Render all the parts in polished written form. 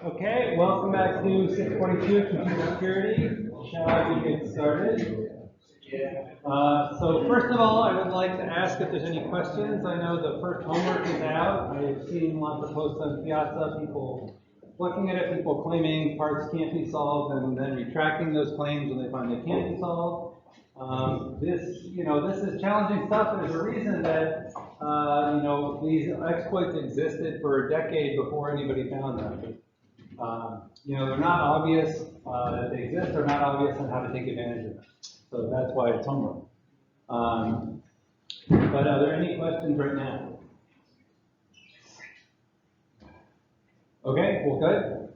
Okay, welcome back to 642 Computer Security. Shall we get started? So first of all, I would like to ask if there's any questions. I know the first homework is out. I've seen lots of posts on Piazza, people looking at it, people claiming parts can't be solved and then retracting those claims when they find they can't be solved. This is challenging stuff. There's a reason that these exploits existed for a decade before anybody found them. They're not obvious that they exist. They're not obvious on how to take advantage of them. So that's why it's homework. But are there any questions right now? Okay, well, good.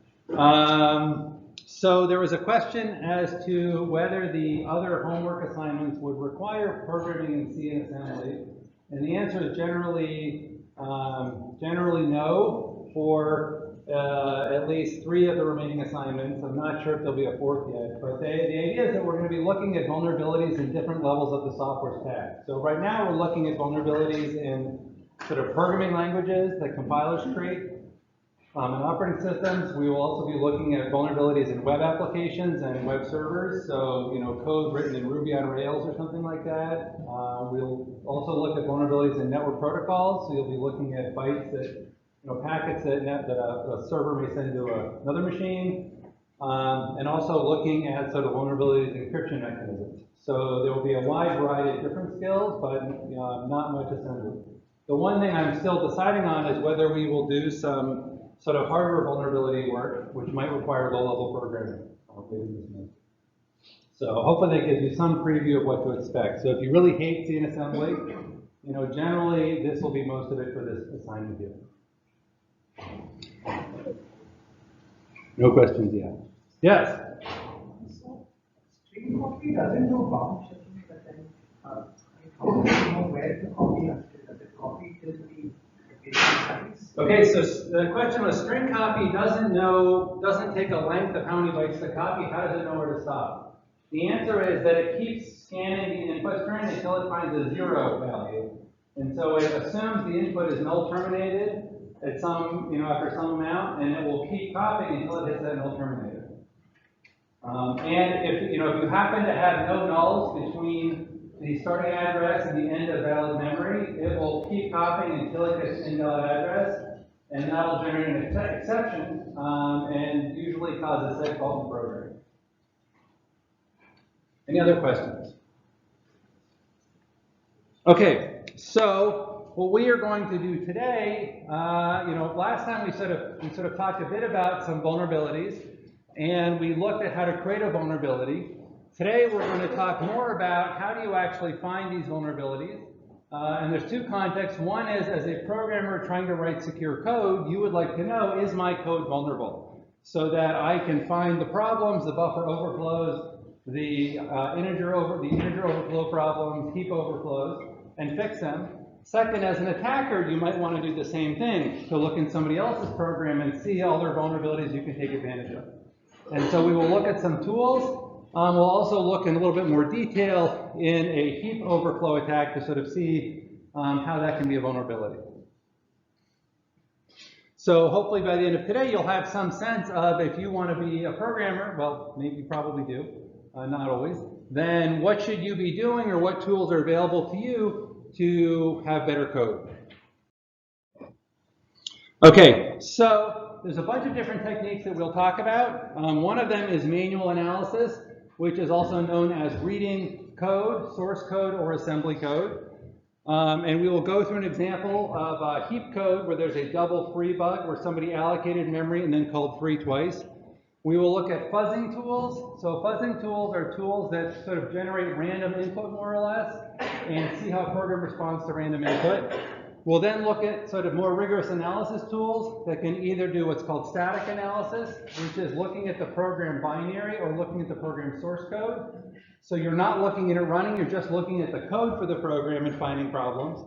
So there was a question as to whether the other homework assignments would require programming in C and assembly, and the answer is generally no for at least 3 of the remaining assignments. I'm not sure if there'll be a 4th yet, but the idea is that we're going to be looking at vulnerabilities in different levels of the software stack. So right now we're looking at vulnerabilities in sort of programming languages that compilers create. In operating systems, we will also be looking at vulnerabilities in web applications and web servers. So, code written in Ruby on Rails or something like that. We'll also look at vulnerabilities in network protocols. So you'll be looking at bytes that, packets that a server may send to another machine. And also looking at sort of vulnerabilities in encryption mechanisms. So there will be a wide variety of different skills, but not much assembly. The one thing I'm still deciding on is whether we will do some sort of hardware vulnerability work, which might require low-level programming. So hopefully that gives you some preview of what to expect. So if you really hate C and assembly, generally this will be most of it for this assignment here. No questions yet. Yes? So string copy doesn't do bound checking, but then how do you know where to copy after? Does it copy till the size? Okay, so the question was string copy doesn't take a length of how many bytes to copy. How does it know where to stop? The answer is that it keeps scanning the input string until it finds a 0 value. And so it assumes the input is null terminated at some, after some amount, and it will keep copying until it hits that null terminator. And if you happen to have no nulls between the starting address and the end of valid memory, it will keep copying until it gets an invalid address, and that'll generate an exception, and usually cause a set fault in the program. Any other questions? Okay, so what we are going to do today, last time we sort of talked a bit about some vulnerabilities, and we looked at how to create a vulnerability. Today we're going to talk more about how do you actually find these vulnerabilities. And there's 2 contexts. One is, as a programmer trying to write secure code, you would like to know, is my code vulnerable? So that I can find the problems, the buffer overflows, the integer overflow problems, heap overflows, and fix them. Second, as an attacker, you might want to do the same thing, to look in somebody else's program and see all their vulnerabilities you can take advantage of. And so we will look at some tools. We'll also look in a little bit more detail in a heap overflow attack to sort of see how that can be a vulnerability. So hopefully by the end of today, you'll have some sense of, if you want to be a programmer, well, maybe you probably do, not always, then what should you be doing, or what tools are available to you to have better code. Okay, so there's a bunch of different techniques that we'll talk about. One of them is manual analysis, which is also known as reading code, source code, or assembly code. And we will go through an example of heap code where there's a double free bug where somebody allocated memory and then called free twice. We will look at fuzzing tools. So fuzzing tools are tools that sort of generate random input, more or less, and see how a program responds to random input. We'll then look at sort of more rigorous analysis tools that can either do what's called static analysis, which is looking at the program binary or looking at the program source code. So you're not looking at it running, you're just looking at the code for the program and finding problems.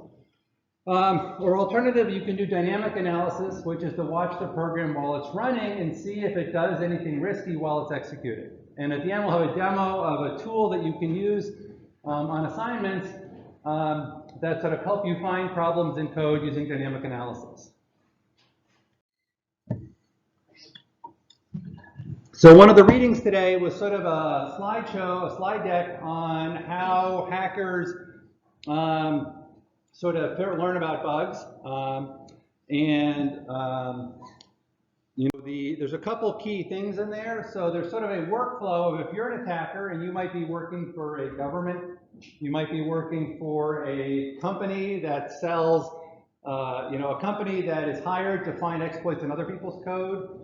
Or alternative, you can do dynamic analysis, which is to watch the program while it's running and see if it does anything risky while it's executing. And at the end, we'll have a demo of a tool that you can use on assignments that sort of help you find problems in code using dynamic analysis. So one of the readings today was sort of a slideshow, a slide deck on how hackers sort of learn about bugs. There's a couple key things in there. So there's sort of a workflow of if you're an attacker and you might be working for a government, you might be working for a company that sells, a company that is hired to find exploits in other people's code.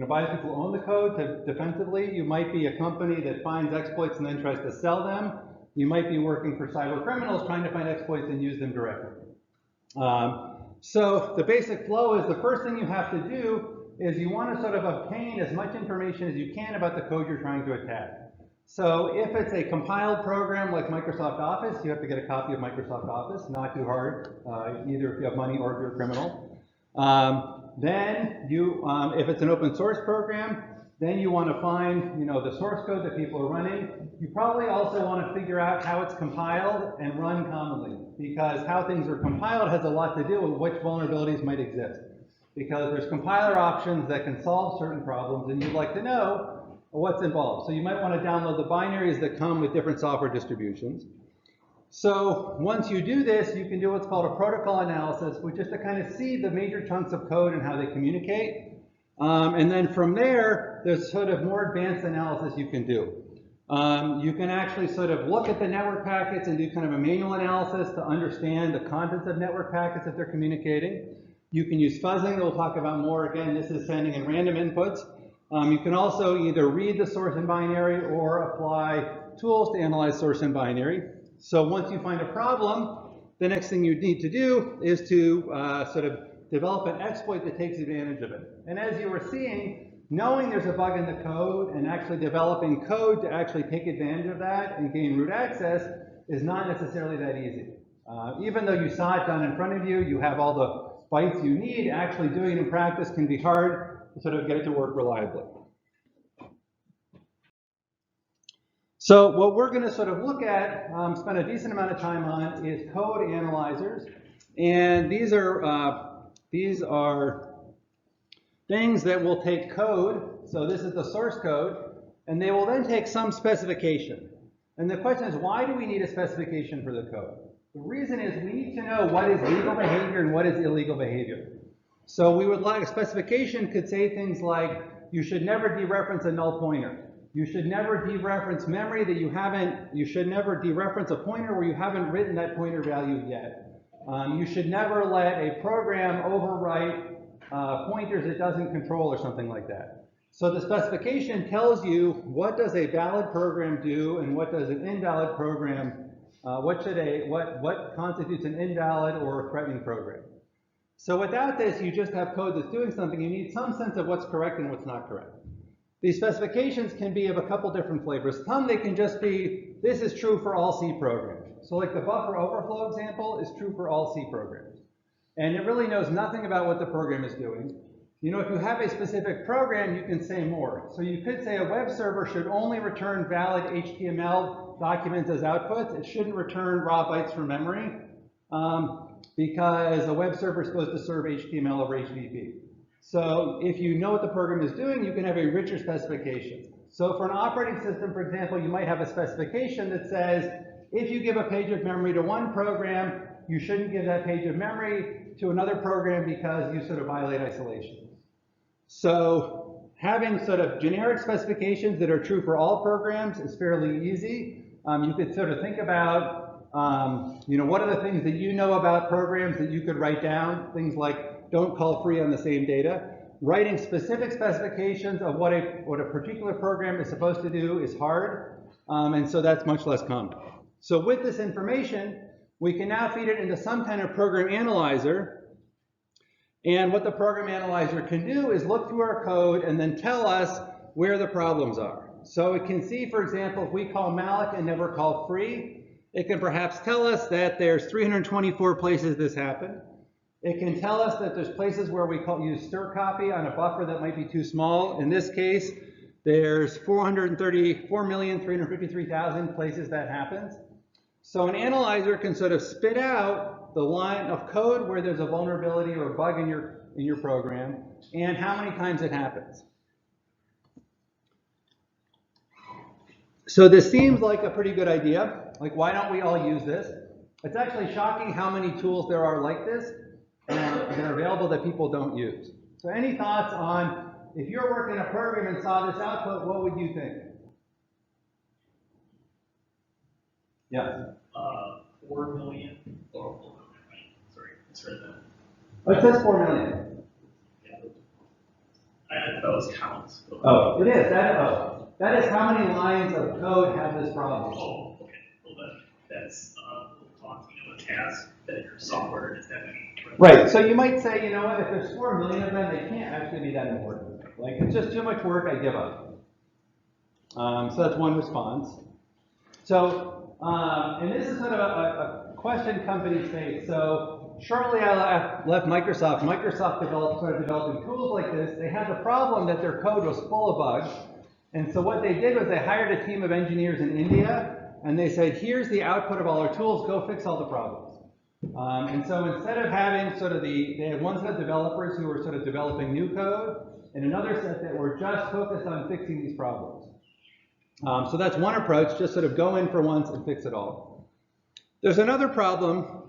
By the people who own the code defensively. You might be a company that finds exploits and then tries to sell them. You might be working for cyber criminals trying to find exploits and use them directly. So the basic flow is the first thing you have to do is you want to sort of obtain as much information as you can about the code you're trying to attack. So if it's a compiled program like Microsoft Office, you have to get a copy of Microsoft Office, not too hard, either if you have money or if you're a criminal. Then if it's an open source program, then you want to find, the source code that people are running. You probably also want to figure out how it's compiled and run commonly, because how things are compiled has a lot to do with which vulnerabilities might exist. Because there's compiler options that can solve certain problems, and you'd like to know what's involved. So you might want to download the binaries that come with different software distributions. So once you do this, you can do what's called a protocol analysis, which is to kind of see the major chunks of code and how they communicate. And then from there, there's sort of more advanced analysis you can do. You can actually sort of look at the network packets and do kind of a manual analysis to understand the contents of network packets that they're communicating. You can use fuzzing that we'll talk about more. Again, this is sending in random inputs. You can also either read the source in binary or apply tools to analyze source in binary. So once you find a problem, the next thing you need to do is to sort of develop an exploit that takes advantage of it. And as you were seeing, knowing there's a bug in the code and actually developing code to actually take advantage of that and gain root access is not necessarily that easy. Even though you saw it done in front of you, you have all the bytes you need, actually doing it in practice can be hard to sort of get it to work reliably. So what we're going to sort of look at, spend a decent amount of time on, is code analyzers. And these are things that will take code. So this is the source code. And they will then take some specification. And the question is, why do we need a specification for the code? The reason is we need to know what is legal behavior and what is illegal behavior. So we would like a specification could say things like, you should never dereference a null pointer. You should never dereference memory that you haven't, you should never dereference a pointer where you haven't written that pointer value yet. You should never let a program overwrite pointers it doesn't control or something like that. So the specification tells you what does a valid program do and what does an invalid program, what constitutes an invalid or threatening program. So without this, you just have code that's doing something. You need some sense of what's correct and what's not correct. These specifications can be of a couple different flavors. Some they can just be, this is true for all C programs. So like the buffer overflow example is true for all C programs. And it really knows nothing about what the program is doing. If you have a specific program, you can say more. So you could say a web server should only return valid HTML documents as outputs. It shouldn't return raw bytes from memory because a web server is supposed to serve HTML over HTTP. So if you know what the program is doing, you can have a richer specification. So for an operating system, for example, you might have a specification that says, if you give a page of memory to one program, you shouldn't give that page of memory to another program because you sort of violate isolation. So having sort of generic specifications that are true for all programs is fairly easy. You could sort of think about, what are the things that you know about programs that you could write down, things like don't call free on the same data. Writing specific specifications of what a particular program is supposed to do is hard, and so that's much less common. So with this information, we can now feed it into some kind of program analyzer, and what the program analyzer can do is look through our code and then tell us where the problems are. So it can see, for example, if we call malloc and never call free, it can perhaps tell us that there's 324 places this happened. It can tell us that there's places where we use stir copy on a buffer that might be too small. In this case, there's 434,353,000 places that happens. So an analyzer can sort of spit out the line of code where there's a vulnerability or a bug in your program and how many times it happens. So this seems like a pretty good idea. Like, why don't we all use this? It's actually shocking how many tools there are like this that are available that people don't use. So any thoughts on, if you're working a program and saw this output, what would you think? Yes? 4 million. Oh, sorry, misread that. Oh, it says 4 million. Yeah. I thought that was counts. Oh, it is. That is how many lines of code have this problem. Oh, okay. Well, that's daunting of a task that your software is that many. Right. So you might say, you know what, if there's 4 million of them, they can't actually be that important. Like, it's just too much work, I give up. So that's one response. So, and this is sort of a question companies face. So shortly I left Microsoft. Microsoft started developing tools like this. They had the problem that their code was full of bugs. And so what they did was they hired a team of engineers in India, and they said, here's the output of all our tools, go fix all the problems. And so instead of having sort of they had one set of developers who were sort of developing new code, and another set that were just focused on fixing these problems. So that's one approach, just sort of go in for once and fix it all. There's another problem.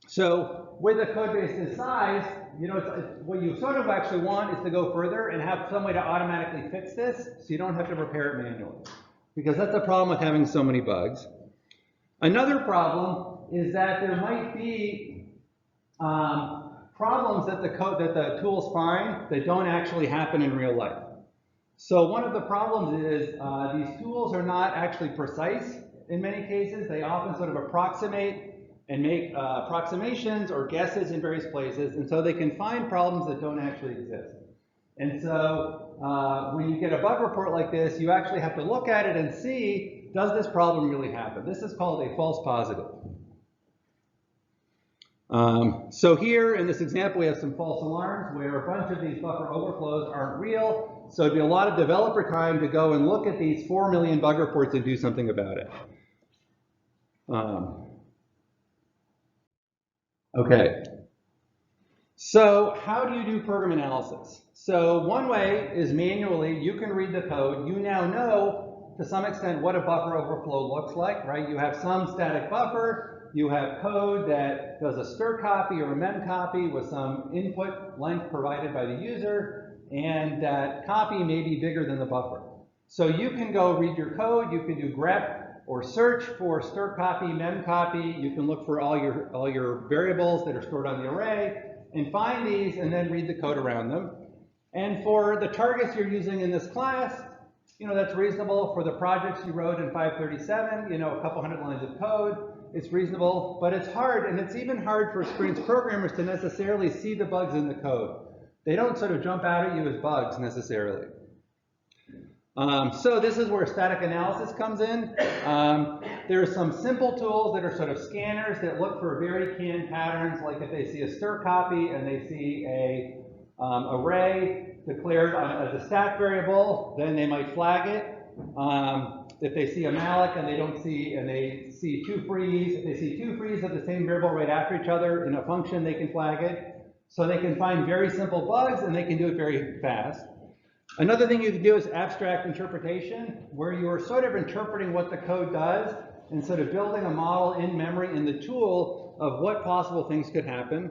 So with a code base this size, you know, what you sort of actually want is to go further and have some way to automatically fix this so you don't have to repair it manually. Because that's the problem with having so many bugs. Another problem is that there might be problems that the tools find that don't actually happen in real life. So one of the problems is these tools are not actually precise in many cases. They often sort of approximate and make approximations or guesses in various places, and so they can find problems that don't actually exist. And so when you get a bug report like this, you actually have to look at it and see, does this problem really happen? This is called a false positive. So here in this example, we have some false alarms where a bunch of these buffer overflows aren't real. So it'd be a lot of developer time to go and look at these 4 million bug reports and do something about it. Okay. So how do you do program analysis? So one way is manually. You can read the code. You now know to some extent what a buffer overflow looks like, right? You have some static buffer. You have code that does a stir copy or a mem copy with some input length provided by the user, and that copy may be bigger than the buffer. So you can go read your code. You can do grep or search for stir copy, mem copy. You can look for all your variables that are stored on the array and find these and then read the code around them. And for the targets you're using in this class, you know, that's reasonable. For the projects you wrote in 537, you know, a couple hundred lines of code, it's reasonable, but it's hard, and it's even hard for experienced programmers to necessarily see the bugs in the code. They don't sort of jump out at you as bugs necessarily. So this is where static analysis comes in. There are some simple tools that are sort of scanners that look for very canned patterns, like if they see a stir copy and they see a array declared as a stat variable, then they might flag it. If they see a malloc and they see two frees, if they see two frees of the same variable right after each other in a function, they can flag it. So they can find very simple bugs and they can do it very fast. Another thing you can do is abstract interpretation, where you are sort of interpreting what the code does and sort of building a model in memory in the tool of what possible things could happen.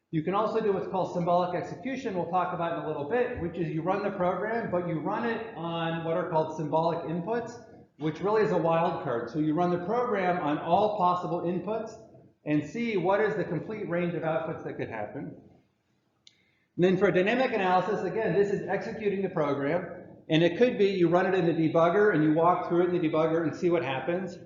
You can also do what's called symbolic execution, we'll talk about in a little bit, which is you run the program, but you run it on what are called symbolic inputs, which really is a wild card. So you run the program on all possible inputs and see what is the complete range of outputs that could happen. And then for dynamic analysis, again, this is executing the program, and it could be you run it in the debugger and you walk through it in the debugger and see what happens.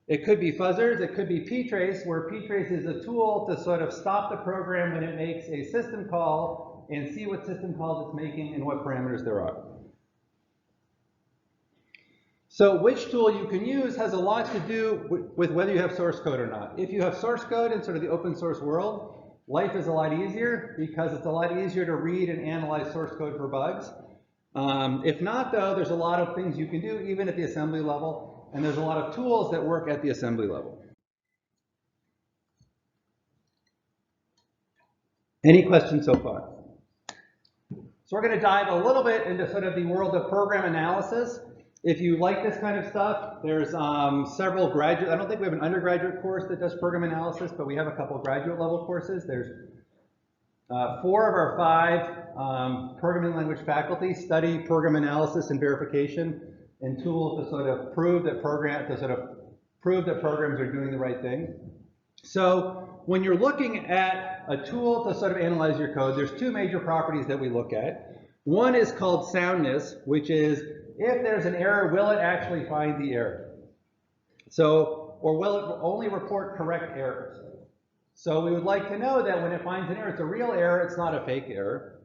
It could be fuzzers, it could be ptrace, where ptrace is a tool to sort of stop the program when it makes a system call and see what system calls it's making and what parameters there are. So which tool you can use has a lot to do with whether you have source code or not. If you have source code in sort of the open source world, life is a lot easier because it's a lot easier to read and analyze source code for bugs. If not, though, there's a lot of things you can do even at the assembly level, and there's a lot of tools that work at the assembly level. Any questions so far? So we're going to dive a little bit into sort of the world of program analysis. If you like this kind of stuff, there's several graduate, I don't think we have an undergraduate course that does program analysis, but we have a couple graduate level courses. There's 4 of our 5 programming language faculty study program analysis and verification and tools to sort of prove that programs are doing the right thing. So when you're looking at a tool to sort of analyze your code, there's 2 major properties that we look at. One is called soundness, which is if there's an error, will it actually find the error? So, or will it only report correct errors? So we would like to know that when it finds an error, it's a real error, it's not a fake error.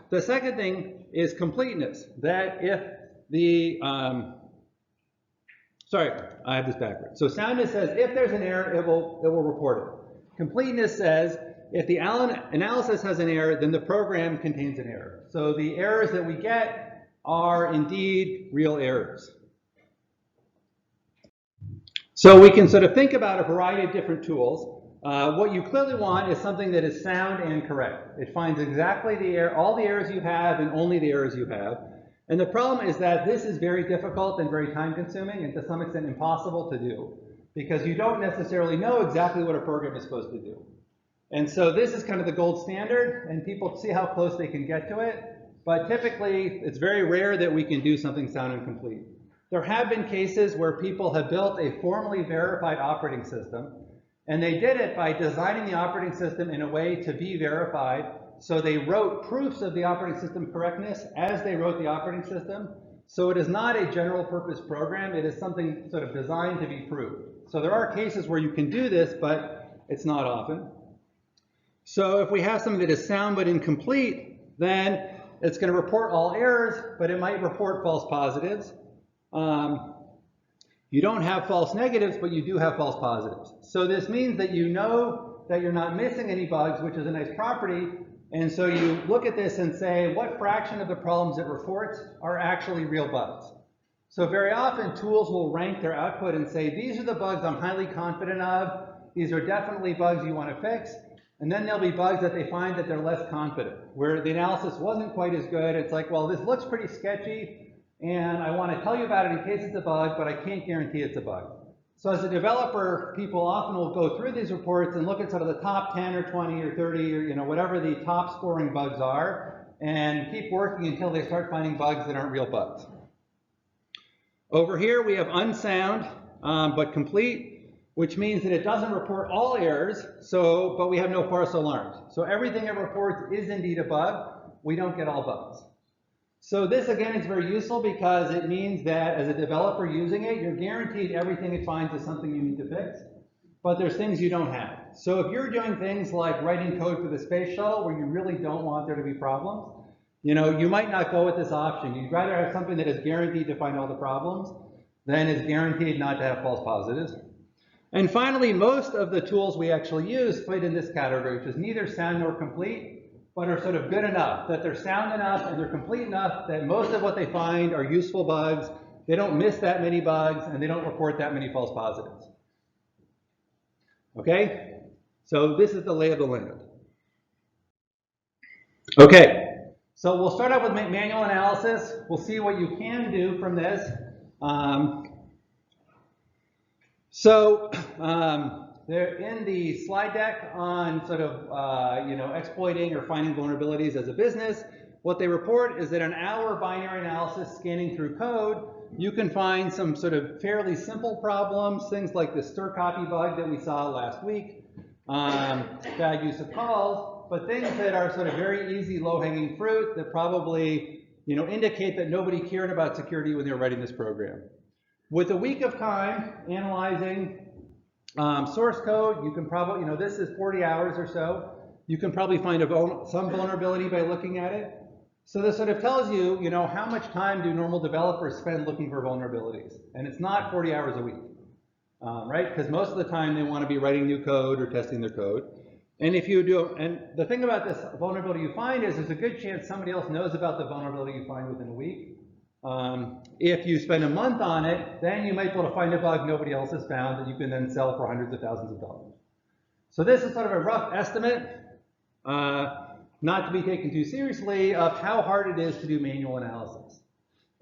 The second thing is completeness, that if the, sorry, I have this backwards. So soundness says if there's an error, it will report it. Completeness says if the analysis has an error, then the program contains an error. So the errors that we get are indeed real errors. So we can sort of think about a variety of different tools. What you clearly want is something that is sound and correct. It finds exactly all the errors you have and only the errors you have. And the problem is that this is very difficult and very time consuming and to some extent impossible to do because you don't necessarily know exactly what a program is supposed to do. And so this is kind of the gold standard and people see how close they can get to it. But typically, it's very rare that we can do something sound and complete. There have been cases where people have built a formally verified operating system, and they did it by designing the operating system in a way to be verified. So they wrote proofs of the operating system correctness as they wrote the operating system. So it is not a general purpose program. It is something sort of designed to be proved. So there are cases where you can do this, but it's not often. So if we have something that is sound but incomplete, then it's going to report all errors, but it might report false positives. You don't have false negatives, but you do have false positives. So this means that you know that you're not missing any bugs, which is a nice property. And so you look at this and say, what fraction of the problems it reports are actually real bugs? So very often, tools will rank their output and say, these are the bugs I'm highly confident of. These are definitely bugs you want to fix. And then there'll be bugs that they find that they're less confident, where the analysis wasn't quite as good. It's like, well, this looks pretty sketchy, and I want to tell you about it in case it's a bug, but I can't guarantee it's a bug. So as a developer, people often will go through these reports and look at sort of the top 10 or 20 or 30 or whatever the top scoring bugs are, and keep working until they start finding bugs that aren't real bugs. Over here, we have unsound but complete, which means that it doesn't report all errors, but we have no false alarms. So everything it reports is indeed a bug. We don't get all bugs. So this, again, is very useful because it means that as a developer using it, you're guaranteed everything it finds is something you need to fix, but there's things you don't have. So if you're doing things like writing code for the space shuttle where you really don't want there to be problems, you might not go with this option. You'd rather have something that is guaranteed to find all the problems than is guaranteed not to have false positives. And finally, most of the tools we actually use fit in this category, which is neither sound nor complete, but are sort of good enough, that they're sound enough and they're complete enough that most of what they find are useful bugs, they don't miss that many bugs, and they don't report that many false positives. Okay? So this is the lay of the land. Okay, so we'll start out with manual analysis. We'll see what you can do from this. They're in the slide deck on sort of exploiting or finding vulnerabilities as a business. What they report is that an hour binary analysis scanning through code, you can find some sort of fairly simple problems, things like the stir copy bug that we saw last week, bad use of calls, but things that are sort of very easy, low-hanging fruit that probably indicate that nobody cared about security when they were writing this program. With a week of time analyzing source code, you can probably, this is 40 hours or so, you can probably find some vulnerability by looking at it. So this sort of tells you, how much time do normal developers spend looking for vulnerabilities? And it's not 40 hours a week, right? Because most of the time they want to be writing new code or testing their code. And if you do, and the thing about this vulnerability you find is there's a good chance somebody else knows about the vulnerability you find within a week. If you spend a month on it, then you might be able to find a bug nobody else has found that you can then sell for hundreds of thousands of dollars. So this is sort of a rough estimate, not to be taken too seriously, of how hard it is to do manual analysis.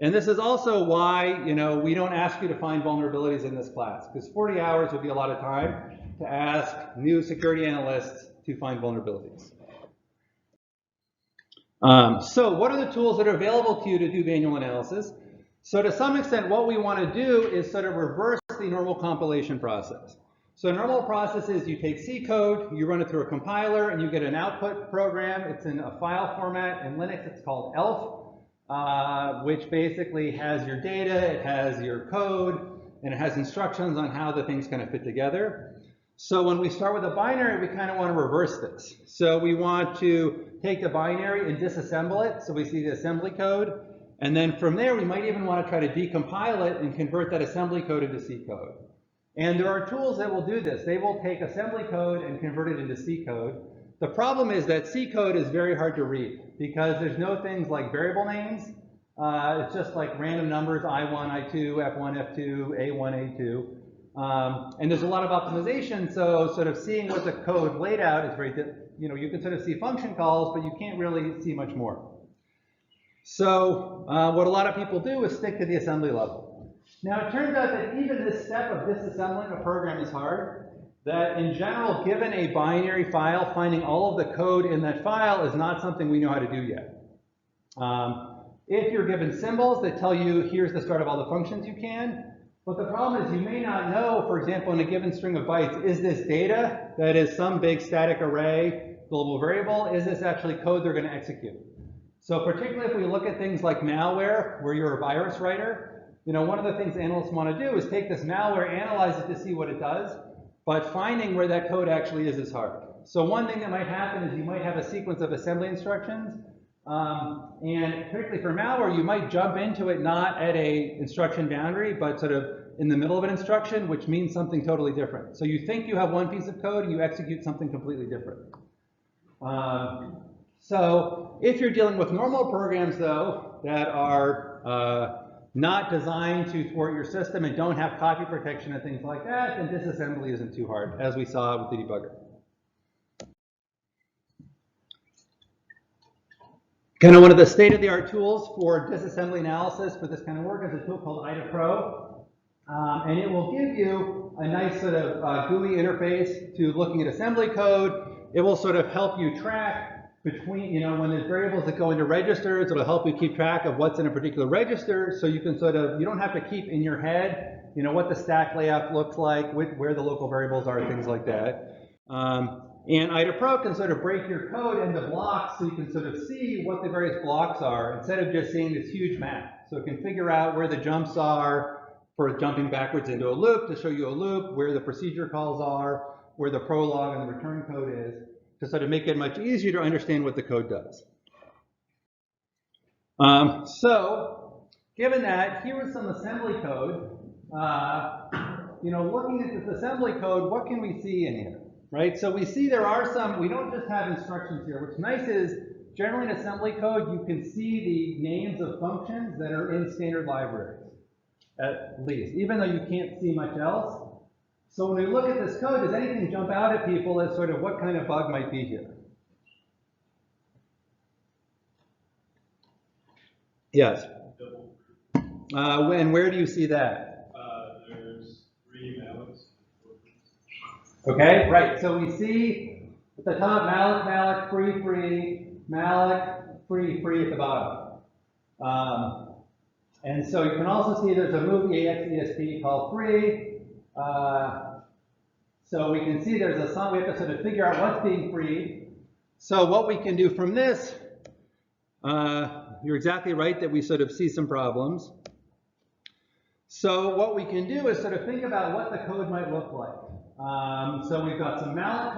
And this is also why, we don't ask you to find vulnerabilities in this class, because 40 hours would be a lot of time to ask new security analysts to find vulnerabilities. So what are the tools that are available to you to do manual analysis? So to some extent, what we want to do is sort of reverse the normal compilation process. So a normal process is you take C code, you run it through a compiler, and you get an output program. It's in a file format. In Linux, it's called ELF, which basically has your data, it has your code, and it has instructions on how the things kind of fit together. So when we start with a binary, we kind of want to reverse this. So we want to take the binary and disassemble it. So we see the assembly code. And then from there, we might even want to try to decompile it and convert that assembly code into C code. And there are tools that will do this. They will take assembly code and convert it into C code. The problem is that C code is very hard to read because there's no things like variable names. It's just like random numbers, I1, I2, F1, F2, A1, A2. And there's a lot of optimization, so sort of seeing what the code laid out is very, you can sort of see function calls, but you can't really see much more. So what a lot of people do is stick to the assembly level. Now it turns out that even this step of disassembling a program is hard, that in general, given a binary file, finding all of the code in that file is not something we know how to do yet. If you're given symbols that tell you here's the start of all the functions you can, but the problem is you may not know, for example, in a given string of bytes, is this data that is some big static array, global variable, is this actually code they're going to execute? So particularly if we look at things like malware, where you're a virus writer, one of the things analysts want to do is take this malware, analyze it to see what it does, but finding where that code actually is hard. So one thing that might happen is you might have a sequence of assembly instructions, and particularly for malware, you might jump into it not at a instruction boundary, but sort of in the middle of an instruction, which means something totally different. So you think you have one piece of code and you execute something completely different. So if you're dealing with normal programs, though, that are not designed to thwart your system and don't have copy protection and things like that, then disassembly isn't too hard, as we saw with the debugger. Kind of one of the state-of-the-art tools for disassembly analysis for this kind of work is a tool called IDAPRO. And it will give you a nice sort of GUI interface to looking at assembly code. It will sort of help you track between, when there's variables that go into registers, it'll help you keep track of what's in a particular register, so you can you don't have to keep in your head, what the stack layout looks like, where the local variables are, things like that. And IDAPRO can sort of break your code into blocks so you can sort of see what the various blocks are instead of just seeing this huge map. So it can figure out where the jumps are for jumping backwards into a loop to show you a loop, where the procedure calls are, where the prologue and the return code is, to sort of make it much easier to understand what the code does. So given that, here is some assembly code. Looking at this assembly code, what can we see in here? Right, so we see there are some, we don't just have instructions here. What's nice is, generally in assembly code, you can see the names of functions that are in standard libraries, at least, even though you can't see much else. So when we look at this code, does anything jump out at people as sort of what kind of bug might be here? Yes. And where do you see that? There's 3 mallocs. Okay, right. So we see at the top malloc, malloc, free, free, malloc, free, free at the bottom. And so you can also see there's a movie AXESP called free. So we can see there's a song, we have to sort of figure out what's being freed. So what we can do from this, you're exactly right that we sort of see some problems. So what we can do is sort of think about what the code might look like. So we've got some malloc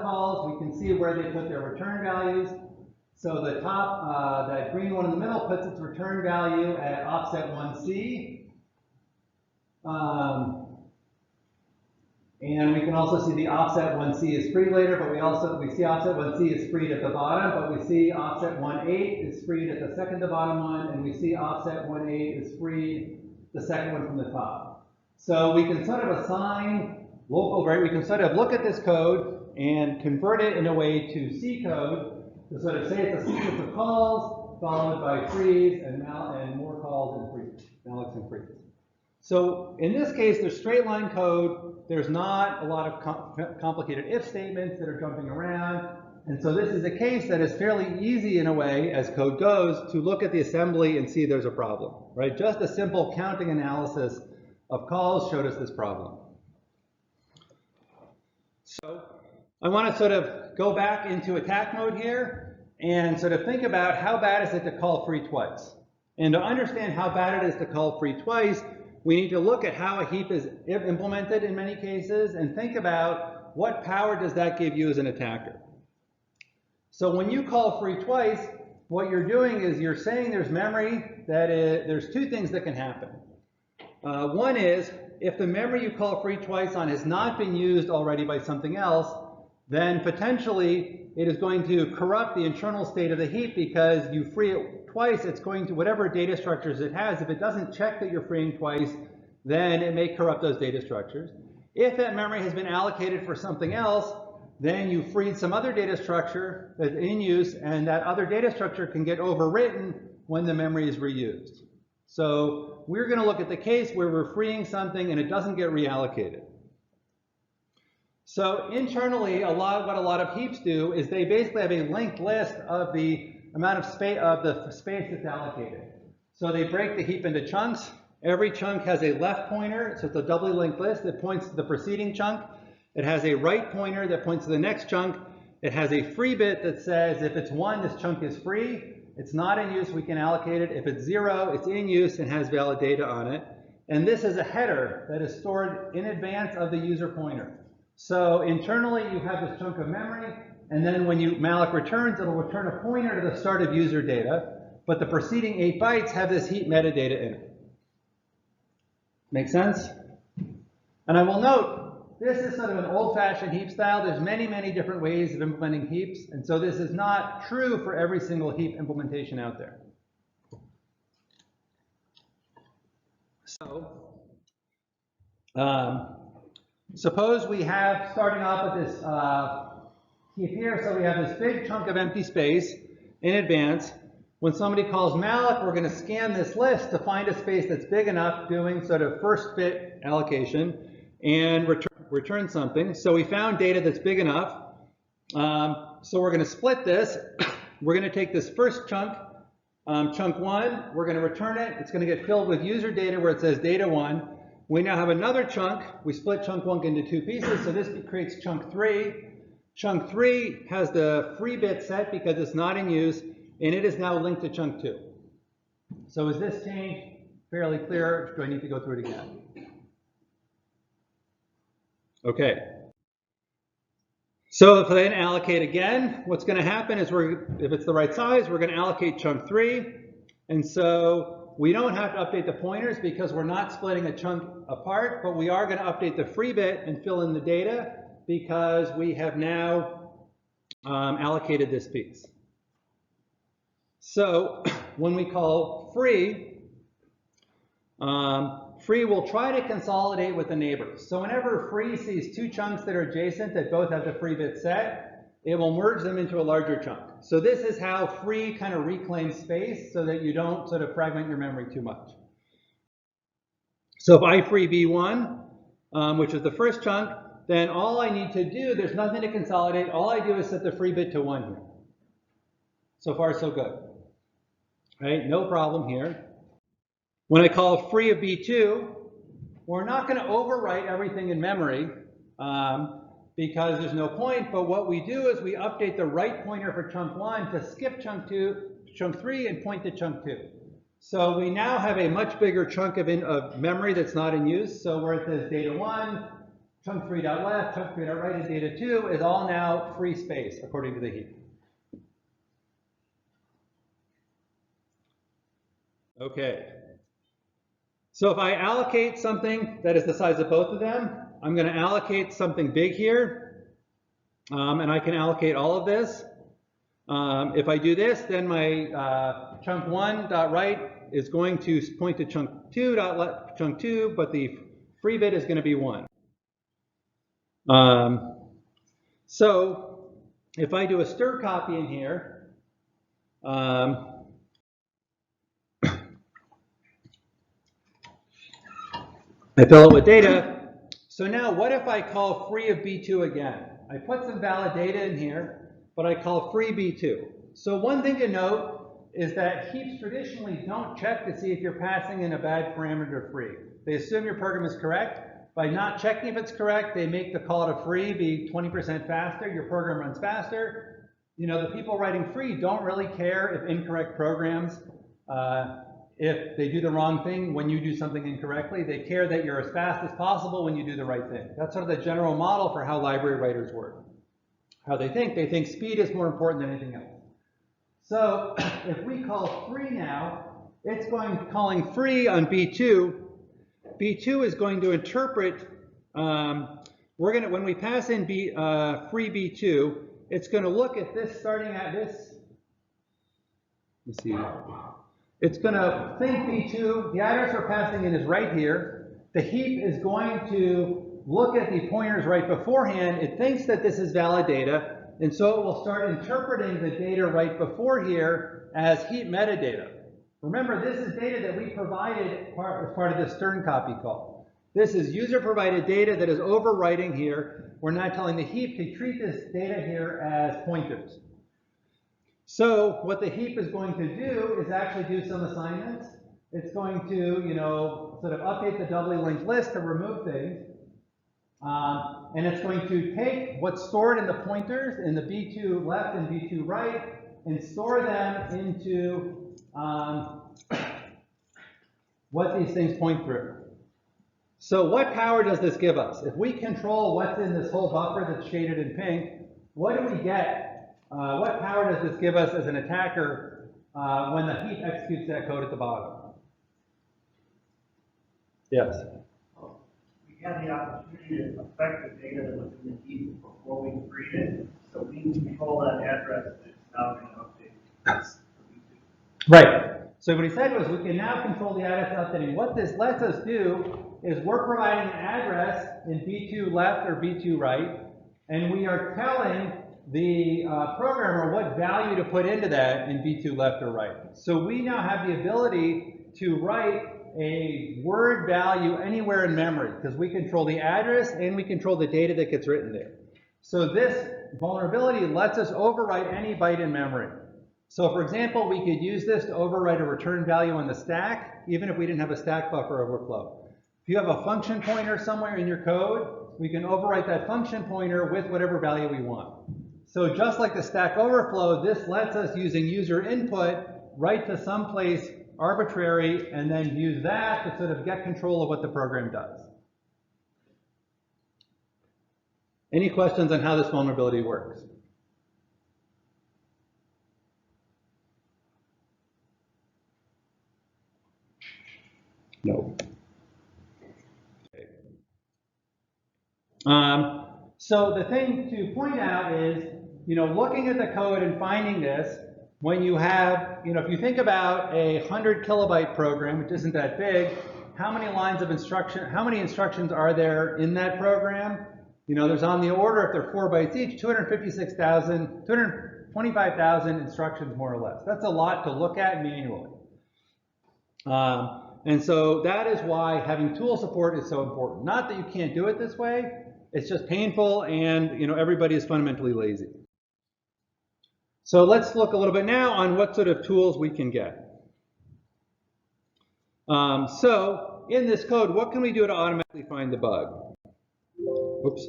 calls. We can see where they put their return values. So the top, that green one in the middle puts its return value at offset 1C. And we can also see the offset 1C is free later, but we see offset 1C is freed at the bottom, but we see offset 1.8 is freed at the second to bottom one, and we see offset 1.8 is freed the second one from the top. So we can sort of assign local variables. We can sort of look at this code and convert it in a way to C code to sort of say it's a sequence of calls, followed by frees and more calls and frees, mallocs and frees. So in this case, there's straight line code. There's not a lot of complicated if statements that are jumping around. And so this is a case that is fairly easy in a way, as code goes, to look at the assembly and see there's a problem, right? Just a simple counting analysis of calls showed us this problem. So I want to sort of go back into attack mode here and sort of think about how bad is it to call free twice. And to understand how bad it is to call free twice, we need to look at how a heap is implemented in many cases and think about what power does that give you as an attacker. So when you call free twice, what you're doing is you're saying there's memory there's two things that can happen. One is, if the memory you call free twice on has not been used already by something else, then potentially it is going to corrupt the internal state of the heap because you free it twice, it's going to, whatever data structures it has, if it doesn't check that you're freeing twice, then it may corrupt those data structures. If that memory has been allocated for something else, then you freed some other data structure that's in use, and that other data structure can get overwritten when the memory is reused. So we're going to look at the case where we're freeing something and it doesn't get reallocated. So internally, what a lot of heaps do is they basically have a linked list of the amount of space that's allocated. So they break the heap into chunks. Every chunk has a left pointer, so it's a doubly linked list that points to the preceding chunk. It has a right pointer that points to the next chunk. It has a free bit that says if it's 1, this chunk is free. It's not in use, we can allocate it. If it's 0, it's in use and has valid data on it. And this is a header that is stored in advance of the user pointer. So internally, you have this chunk of memory, and then when malloc returns, it'll return a pointer to the start of user data, but the preceding 8 bytes have this heap metadata in it. Make sense? And I will note, this is sort of an old-fashioned heap style. There's many, many different ways of implementing heaps, and so this is not true for every single heap implementation out there. So, suppose we have, starting off with this heap here, so we have this big chunk of empty space in advance. When somebody calls malloc, we're going to scan this list to find a space that's big enough, doing sort of first bit allocation, and return something. So we found data that's big enough. So we're going to split this. We're going to take this first chunk, chunk 1, we're going to return it. It's going to get filled with user data where it says data 1. We now have another chunk. We split chunk 1 into 2 pieces, so this creates chunk 3. Chunk 3 has the free bit set because it's not in use, and it is now linked to chunk 2. So is this change fairly clear? Do I need to go through it again? Okay. So if I then allocate again, what's going to happen is if it's the right size, we're going to allocate chunk 3. And so we don't have to update the pointers because we're not splitting a chunk apart, but we are going to update the free bit and fill in the data because we have now allocated this piece. So when we call free, free will try to consolidate with the neighbors. So whenever free sees 2 chunks that are adjacent that both have the free bit set, it will merge them into a larger chunk. So this is how free kind of reclaims space so that you don't sort of fragment your memory too much. So if I free B1, which is the first chunk, then all I need to do, there's nothing to consolidate. All I do is set the free bit to 1 here. So far, so good. Right? No problem here. When I call free of B2, we're not going to overwrite everything in memory because there's no point, but what we do is we update the right pointer for chunk 1 to skip chunk 3 and point to chunk 2. So we now have a much bigger chunk of memory that's not in use. So where it says data 1, chunk 3.left, chunk 3.right, and data 2 is all now free space according to the heap. Okay. So if I allocate something that is the size of both of them, I'm going to allocate something big here, and I can allocate all of this. If I do this, then my chunk 1.right is going to point to chunk 2, but the free bit is going to be 1. So if I do a stir copy in here, I fill it with data. So now what if I call free of B2 again? I put some valid data in here, but I call free B2. So one thing to note is that heaps traditionally don't check to see if you're passing in a bad parameter free. They assume your program is correct. By not checking if it's correct, they make the call to free be 20% faster. Your program runs faster. You know, the people writing free don't really care if incorrect programs, if they do the wrong thing when you do something incorrectly. They care that you're as fast as possible when you do the right thing. That's sort of the general model for how library writers work. How they think speed is more important than anything else. So if we call free now, it's calling free on B2. B2 is going to interpret, when we pass in free B2, it's going to look at this starting at this. Let's see. It's going to think B2, the address we're passing in is right here. The heap is going to look at the pointers right beforehand. It thinks that this is valid data, and so it will start interpreting the data right before here as heap metadata. Remember, this is data that we provided as part of the Stern copy call. This is user-provided data that is overwriting here. We're now telling the heap to treat this data here as pointers. So what the heap is going to do is actually do some assignments. It's going to, sort of update the doubly linked list to remove things. And it's going to take what's stored in the pointers in the B2 left and B2 right and store them into what these things point through. So what power does this give us? If we control what's in this whole buffer that's shaded in pink, what do we get? What power does this give us as an attacker when the heap executes that code at the bottom? Yes? We had the opportunity to affect the data that was in the heap before we freed it, so we control that address that's now going to update this. Right. So what he said was we can now control the address updating. What this lets us do is we're providing an address in B2 left or B2 right, and we are telling the programmer what value to put into that in B2 left or right. So we now have the ability to write a word value anywhere in memory because we control the address and we control the data that gets written there. So this vulnerability lets us overwrite any byte in memory. So for example, we could use this to overwrite a return value on the stack, even if we didn't have a stack buffer overflow. If you have a function pointer somewhere in your code, we can overwrite that function pointer with whatever value we want. So just like the Stack Overflow, this lets us, using user input, write to some place arbitrary and then use that to sort of get control of what the program does. Any questions on how this vulnerability works? No. Okay. So the thing to point out is, looking at the code and finding this, when you have, if you think about a 100 kilobyte program, which isn't that big, how many lines of instruction, how many instructions are there in that program? There's on the order, if they're 4 bytes each, 225,000 instructions more or less. That's a lot to look at manually. And so that is why having tool support is so important. Not that you can't do it this way, it's just painful and everybody is fundamentally lazy. So let's look a little bit now on what sort of tools we can get. So in this code, what can we do to automatically find the bug? Oops.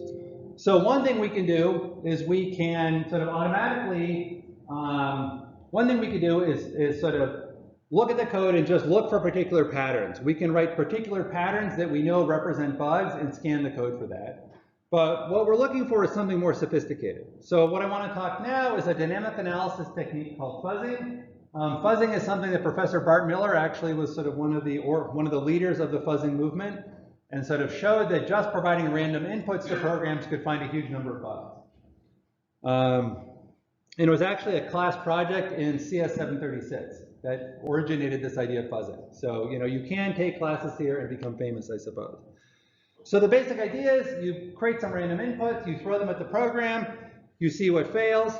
So one thing we can do is we can sort of automatically, one thing we can do is sort of look at the code and just look for particular patterns. We can write particular patterns that we know represent bugs and scan the code for that. But what we're looking for is something more sophisticated. So what I want to talk now is a dynamic analysis technique called fuzzing. Fuzzing is something that Professor Bart Miller actually was sort of one of the leaders of the fuzzing movement, and sort of showed that just providing random inputs to programs could find a huge number of bugs. And it was actually a class project in CS 736 that originated this idea of fuzzing. So you can take classes here and become famous, I suppose. So the basic idea is you create some random inputs, you throw them at the program, you see what fails,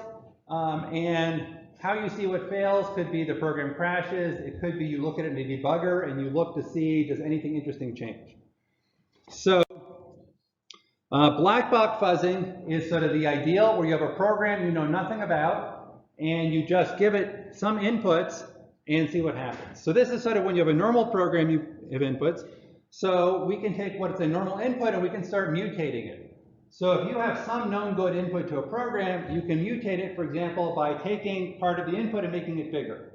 and how you see what fails could be the program crashes, it could be you look at it in a debugger and you look to see does anything interesting change. So black box fuzzing is sort of the ideal where you have a program you know nothing about and you just give it some inputs and see what happens. So this is sort of when you have a normal program, you have inputs. So we can take what's a normal input and we can start mutating it. So if you have some known good input to a program, you can mutate it, for example, by taking part of the input and making it bigger.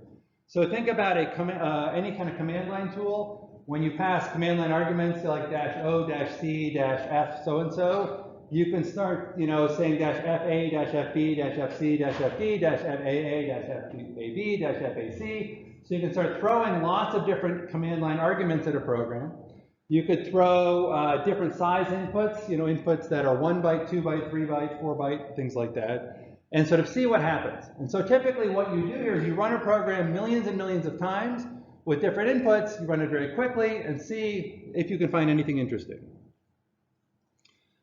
So think about any kind of command line tool. When you pass command line arguments like -O, -C, -F, so-and-so, you can start, saying -FA, -FB, -FC, -FD, -FAA, -FAB, -FAC. So you can start throwing lots of different command line arguments at a program. You could throw different size inputs, inputs that are 1 byte, 2 byte, 3 byte, 4 byte, things like that, and sort of see what happens. And so typically what you do here is you run a program millions and millions of times with different inputs. You run it very quickly and see if you can find anything interesting.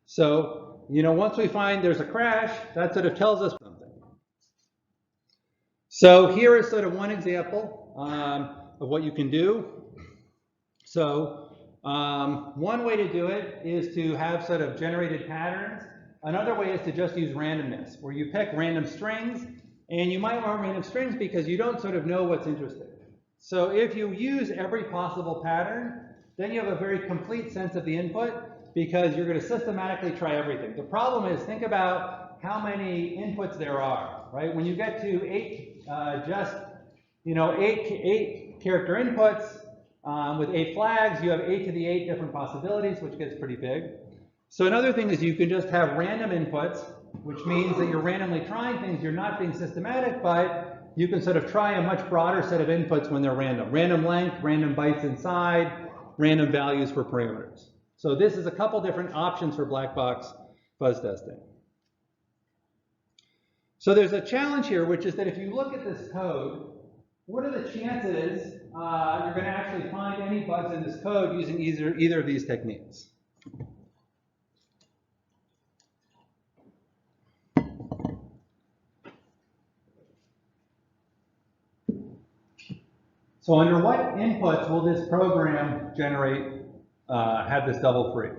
So, once we find there's a crash, that sort of tells us something. So here is sort of one example of what you can do. So one way to do it is to have sort of generated patterns. Another way is to just use randomness, where you pick random strings, and you might want random strings because you don't sort of know what's interesting. So if you use every possible pattern, then you have a very complete sense of the input because you're going to systematically try everything. The problem is, think about how many inputs there are, right? When you get to eight character inputs with 8 flags, you have 8 to the 8 different possibilities, which gets pretty big. So another thing is you can just have random inputs, which means that you're randomly trying things. You're not being systematic, but you can sort of try a much broader set of inputs when they're random. Random length, random bytes inside, random values for parameters. So this is a couple different options for black box fuzz testing. So there's a challenge here, which is that if you look at this code, what are the chances you're going to actually find any bugs in this code using either of these techniques? So under what inputs will this program generate, have this double free?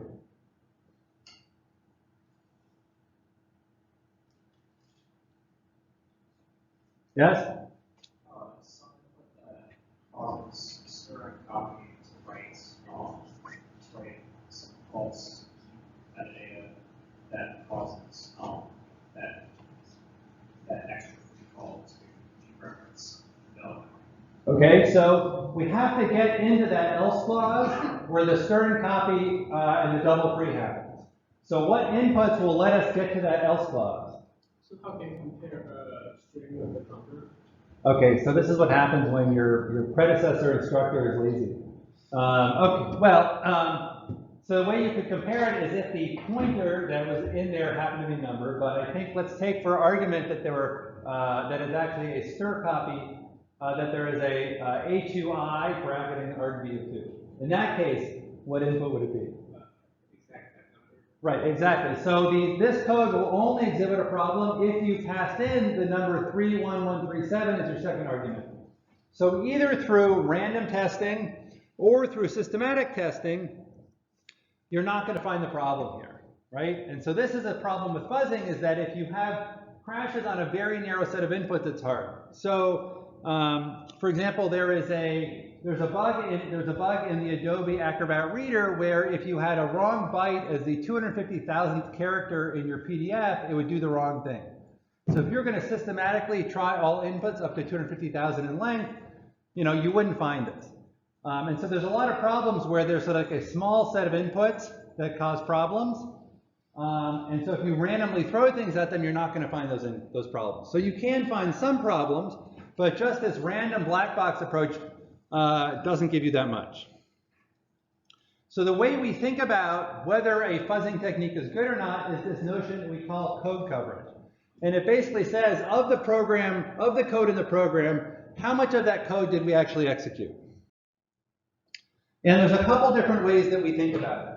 Yes? Stirring copy to write some false metadata that causes that extra call to dereference development. Okay, so we have to get into that else clause where the stirring copy and the double free happens. So what inputs will let us get to that else clause? So how can you compare string with the counter? Okay, so this is what happens when your predecessor instructor is lazy. So the way you could compare it is if the pointer that was in there happened to be numbered, but I think let's take for argument that that is actually a stir copy, that there is a A2I bracketing argv of 2. In that case, what input would it be? Right, exactly. So this code will only exhibit a problem if you passed in the number 31137 as your second argument. So either through random testing or through systematic testing, you're not going to find the problem here, right? And so this is a problem with fuzzing, is that if you have crashes on a very narrow set of inputs, it's hard. So for example, there's a bug in the Adobe Acrobat Reader where if you had a wrong byte as the 250,000th character in your PDF, it would do the wrong thing. So if you're going to systematically try all inputs up to 250,000 in length, you wouldn't find this. And so there's a lot of problems where there's sort of like a small set of inputs that cause problems. And so if you randomly throw things at them, you're not going to find those problems. So you can find some problems, but just this random black box approach doesn't give you that much. So the way we think about whether a fuzzing technique is good or not is this notion that we call code coverage. And it basically says, of the code in the program, how much of that code did we actually execute? And there's a couple different ways that we think about it.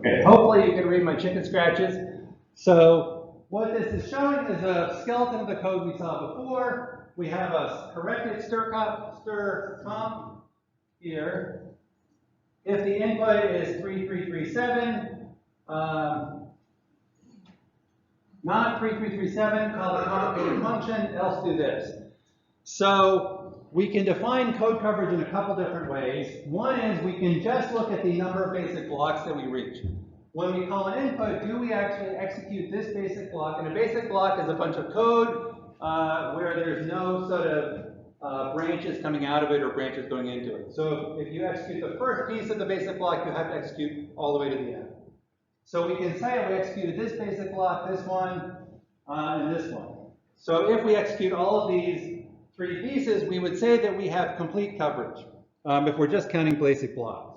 Okay, hopefully you can read my chicken scratches. So what this is showing is a skeleton of the code we saw before. We have a corrected stir comp here. If the input is 3337, not 3337, call the complicated function, else do this. So we can define code coverage in a couple different ways. One is we can just look at the number of basic blocks that we reach. When we call an input, do we actually execute this basic block? And a basic block is a bunch of code where there's no sort of branches coming out of it or branches going into it. So if you execute the first piece of the basic block, you have to execute all the way to the end. So we can say we executed this basic block, this one, and this one. So if we execute all of these three pieces, we would say that we have complete coverage if we're just counting basic blocks.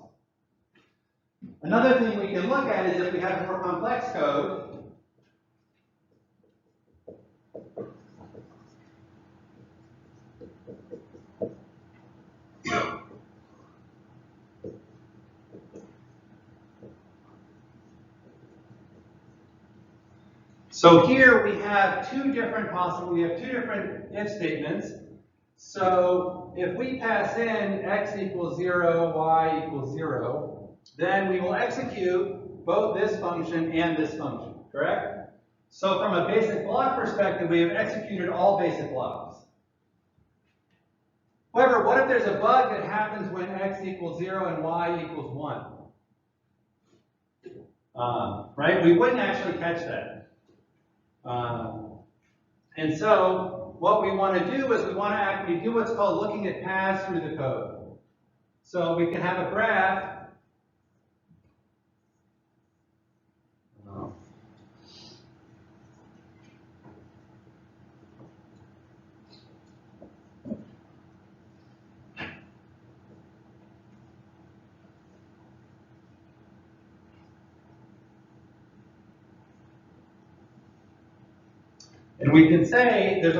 Another thing we can look at is if we have more complex code. So here we have two different if statements. So if we pass in x equals 0, y equals 0, then we will execute both this function and this function, correct? So from a basic block perspective, we have executed all basic blocks. However, what if there's a bug that happens when x equals 0 and y equals 1? Right? We wouldn't actually catch that. And so what we want to do is we want to actually do what's called looking at paths through the code. So we can have a graph. And we can say there's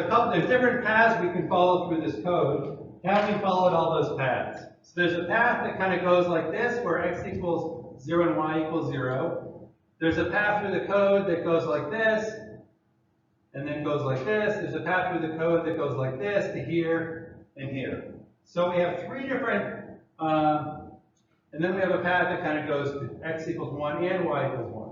different paths we can follow through this code. Have we followed all those paths? So there's a path that kind of goes like this, where x equals 0 and y equals 0. There's a path through the code that goes like this, and then goes like this. There's a path through the code that goes like this to here and here. So we have three different, and then we have a path that kind of goes to x equals 1 and y equals 1.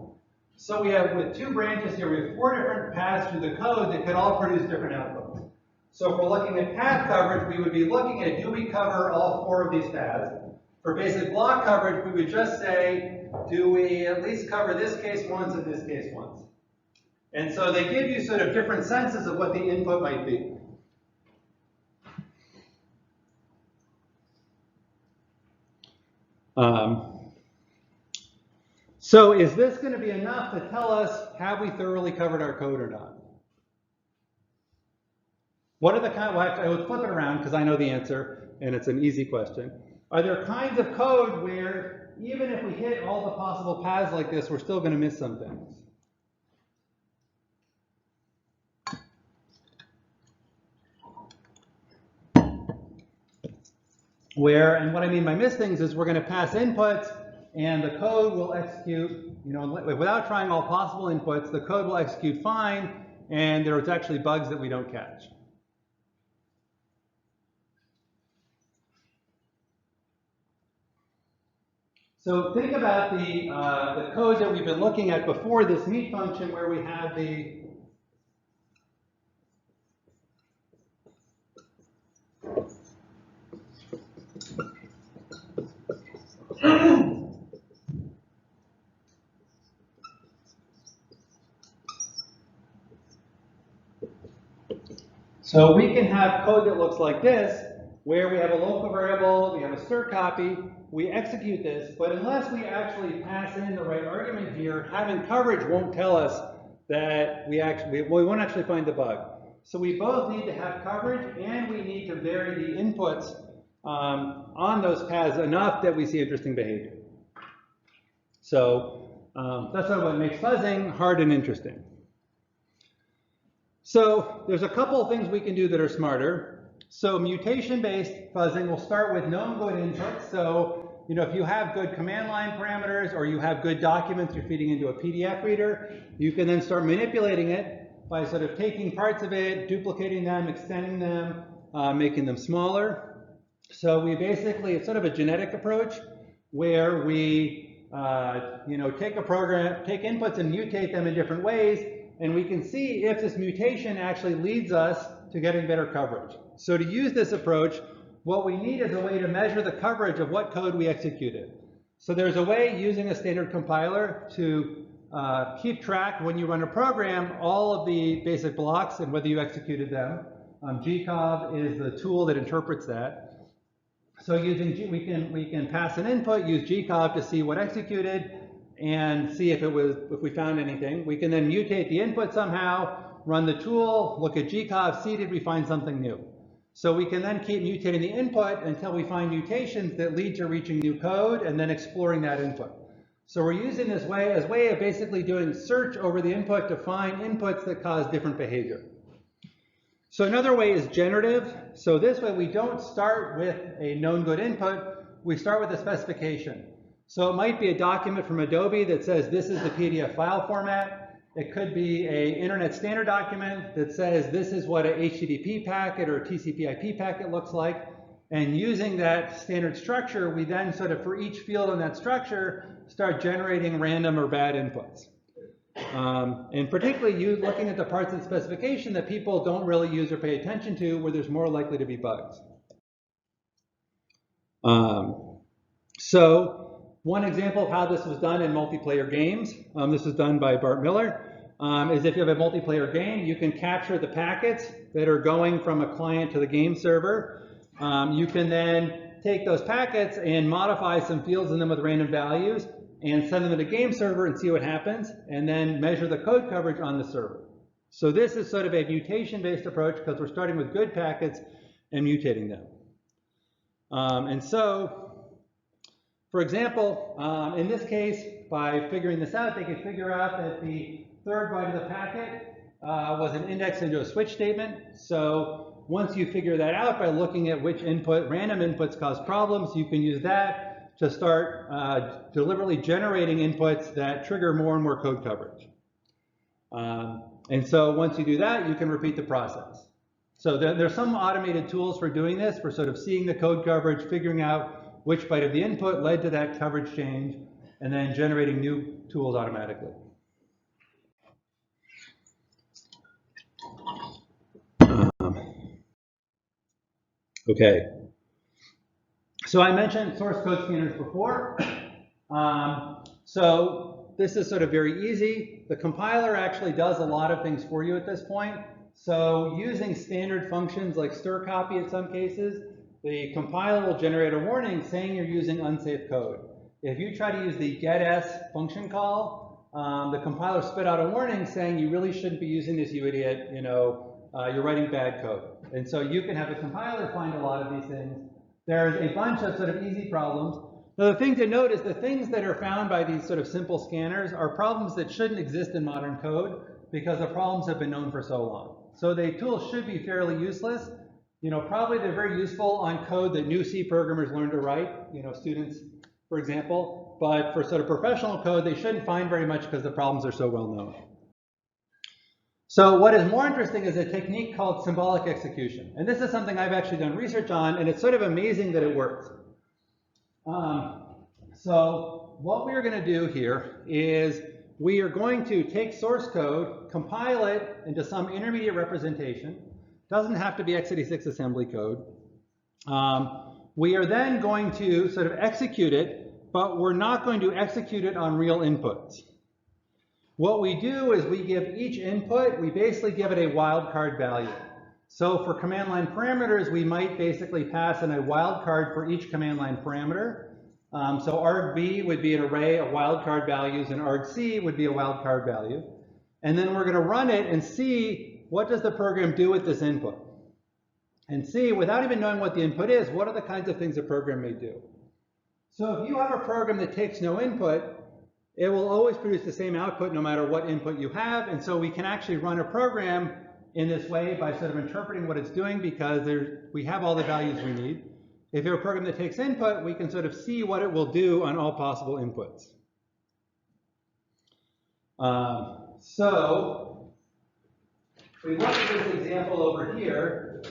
So we have, with two branches here, we have four different paths through the code that could all produce different outputs. So if we're looking at path coverage, we would be looking at, do we cover all four of these paths? For basic block coverage, we would just say, do we at least cover this case once and this case once? And so they give you sort of different senses of what the input might be. So is this going to be enough to tell us, have we thoroughly covered our code or not? What are the kind, well, I would flip it around because I know the answer and it's an easy question. Are there kinds of code where even if we hit all the possible paths like this, we're still going to miss some things? Where, and what I mean by miss things is we're going to pass inputs and the code will execute, without trying all possible inputs, the code will execute fine, and there's actually bugs that we don't catch. So think about the code that we've been looking at before this meet function, where we had the So we can have code that looks like this, where we have a local variable, we have a stir copy, we execute this, but unless we actually pass in the right argument here, having coverage won't tell us that we won't actually find the bug. So we both need to have coverage and we need to vary the inputs on those paths enough that we see interesting behavior. So that's sort of what makes fuzzing hard and interesting. So there's a couple of things we can do that are smarter. So mutation-based fuzzing will start with known good inputs. So you know, if you have good command line parameters or you have good documents you're feeding into a PDF reader, you can then start manipulating it by sort of taking parts of it, duplicating them, extending them, making them smaller. So we basically, it's sort of a genetic approach where we, you know, take a program, take inputs and mutate them in different ways, and we can see if this mutation actually leads us to getting better coverage. So to use this approach, what we need is a way to measure the coverage of what code we executed. So there's a way using a standard compiler to keep track when you run a program, all of the basic blocks and whether you executed them. GCOV is the tool that interprets that. So using we can pass an input, use GCOV to see what executed, and see if we found anything. We can then mutate the input somehow, run the tool, look at GCOV, see did we find something new. So we can then keep mutating the input until we find mutations that lead to reaching new code and then exploring that input. So we're using this way as a way of basically doing search over the input to find inputs that cause different behavior. So another way is generative. So this way we don't start with a known good input, we start with a specification. So it might be a document from Adobe that says this is the PDF file format. It could be an internet standard document that says this is what a HTTP packet or a TCP/IP packet looks like. And using that standard structure, we then sort of, for each field in that structure, start generating random or bad inputs. And particularly looking at the parts of the specification that people don't really use or pay attention to, where there's more likely to be bugs. So one example of how this was done in multiplayer games, this was done by Bart Miller, is if you have a multiplayer game, you can capture the packets that are going from a client to the game server. You can then take those packets and modify some fields in them with random values and send them to the game server and see what happens, and then measure the code coverage on the server. So this is sort of a mutation-based approach because we're starting with good packets and mutating them. And so, for example, in this case, by figuring this out, they could figure out that the third byte of the packet was an index into a switch statement. So once you figure that out by looking at which random inputs cause problems, you can use that to start deliberately generating inputs that trigger more and more code coverage. And so once you do that, you can repeat the process. So there's some automated tools for doing this, for sort of seeing the code coverage, figuring out which byte of the input led to that coverage change, and then generating new tools automatically. Okay. So I mentioned source code scanners before. So this is sort of very easy. The compiler actually does a lot of things for you at this point. So using standard functions like strcpy in some cases, the compiler will generate a warning saying you're using unsafe code. If you try to use the getS function call, the compiler spit out a warning saying you really shouldn't be using this, you idiot, you know, you're writing bad code. And so you can have the compiler find a lot of these things. There's a bunch of sort of easy problems. Now the thing to note is the things that are found by these sort of simple scanners are problems that shouldn't exist in modern code because the problems have been known for so long. So the tools should be fairly useless. You know, probably they're very useful on code that new C programmers learn to write, you know, students, for example. But for sort of professional code, they shouldn't find very much because the problems are so well known. So what is more interesting is a technique called symbolic execution. And this is something I've actually done research on, and it's sort of amazing that it works. So what we're going to do here is we are going to take source code, compile it into some intermediate representation. Doesn't have to be x86 assembly code. We are then going to sort of execute it, but we're not going to execute it on real inputs. What we do is we give each input, we basically give it a wildcard value. So for command line parameters, we might basically pass in a wildcard for each command line parameter. So argv would be an array of wildcard values, and argc would be a wildcard value. And then we're going to run it and see what does the program do with this input. And see, without even knowing what the input is, what are the kinds of things the program may do. So if you have a program that takes no input, it will always produce the same output no matter what input you have. And so we can actually run a program in this way by sort of interpreting what it's doing because we have all the values we need. if you have a program that takes input, we can sort of see what it will do on all possible inputs. So if we look at this example over here,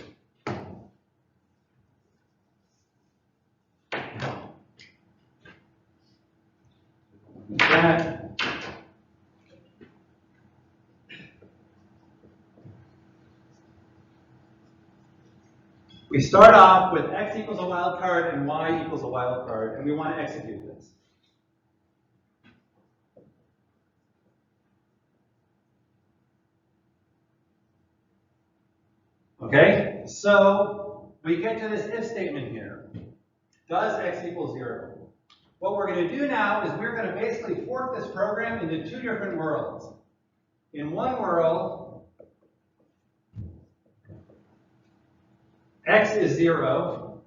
we start off with x equals a wildcard and y equals a wildcard, and we want to execute this. Okay, so we get to this if statement here. Does x equal 0? What we're going to do now is we're going to basically fork this program into two different worlds. In one world, x is 0.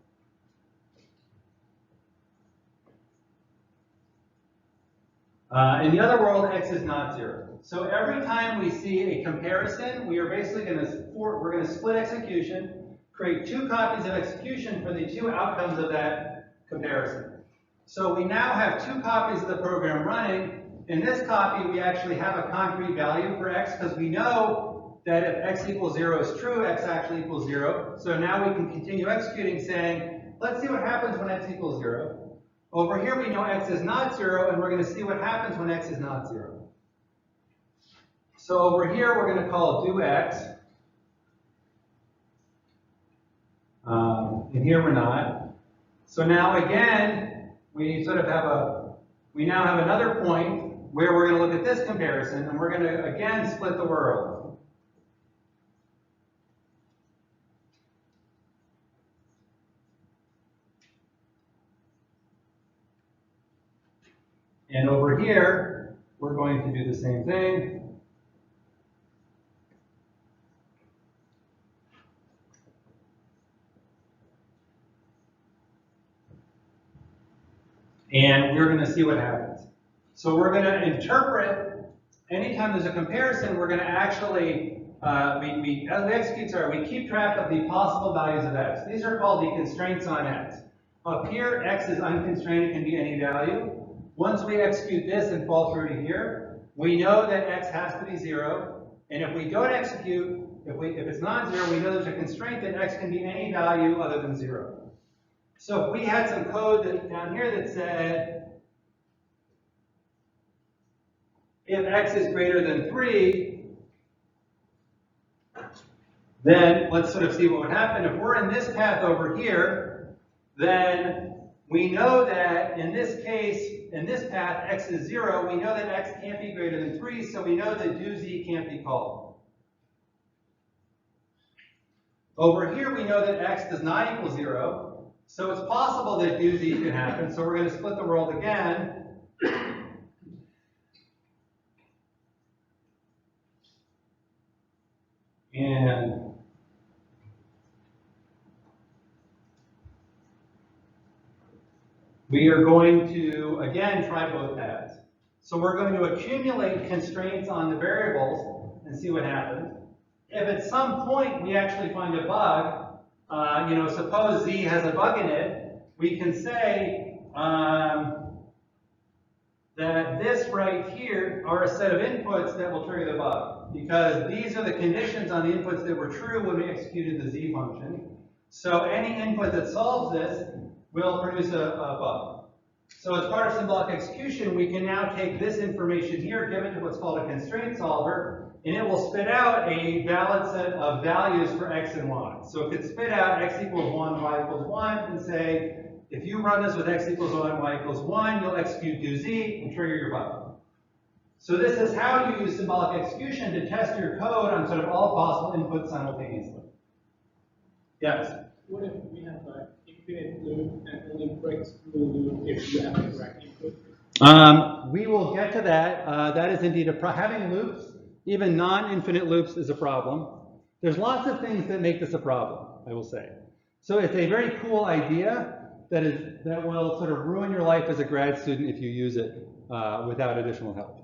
In the other world, x is not 0. So every time we see a comparison, we are basically going to split execution, create two copies of execution for the two outcomes of that comparison. So we now have two copies of the program running. In this copy, we actually have a concrete value for x because we know that if x equals 0 is true, x actually equals 0. So now we can continue executing saying, let's see what happens when x equals 0. Over here, we know x is not 0, and we're going to see what happens when x is not 0. So over here, we're going to call do x. And here we're not. So now again, we sort of have we now have another point where we're going to look at this comparison, and we're going to again split the world. And over here, we're going to do the same thing. And we're going to see what happens. So we're going to interpret, anytime there's a comparison, we're going to actually, we keep track of the possible values of x. These are called the constraints on x. Up here, x is unconstrained, it can be any value. Once we execute this and fall through to here, we know that x has to be 0. And if we don't execute, if it's not 0, we know there's a constraint that x can be any value other than 0. So if we had some code down here that said, if x is greater than 3, then let's sort of see what would happen. If we're in this path over here, then we know that in this case, in this path, x is 0. We know that x can't be greater than 3, so we know that do z can't be called. Over here, we know that x does not equal 0. So it's possible that do z can happen. So we're going to split the world again. And we are going to, again, try both paths. So we're going to accumulate constraints on the variables and see what happens. If at some point we actually find a bug, suppose z has a bug in it, we can say that this right here are a set of inputs that will trigger the bug, because these are the conditions on the inputs that were true when we executed the z function. So any input that solves this will produce a bug. So as part of symbolic execution, we can now take this information here, give it to what's called a constraint solver, and it will spit out a valid set of values for x and y. So it could spit out x equals 1, y equals 1, and say, if you run this with x equals 1, y equals 1, you'll execute do z and trigger your bug. So this is how you use symbolic execution to test your code on sort of all possible inputs simultaneously. Yes? What if we have an infinite loop and only breaks through the loop if you have the correct input? We will get to that. That is indeed having loops, even non-infinite loops, is a problem. There's lots of things that make this a problem, I will say. So it's a very cool idea that will sort of ruin your life as a grad student if you use it without additional help.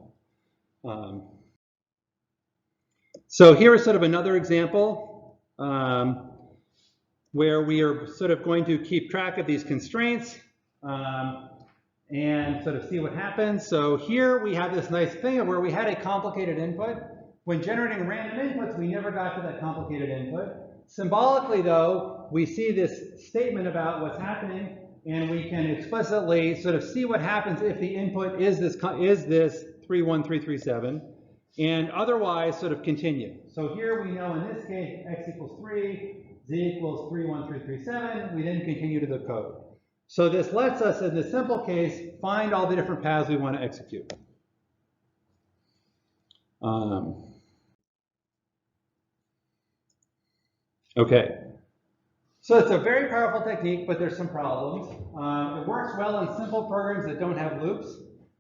So here is sort of another example. where we are sort of going to keep track of these constraints and sort of see what happens. So here we have this nice thing of where we had a complicated input. When generating random inputs, we never got to that complicated input. Symbolically, though, we see this statement about what's happening, and we can explicitly sort of see what happens if the input is this 31337, and otherwise sort of continue. So here we know in this case x equals 3, z equals 31337. We then continue to the code. So this lets us, in this simple case, find all the different paths we want to execute. Okay. So it's a very powerful technique, but there's some problems. It works well in simple programs that don't have loops.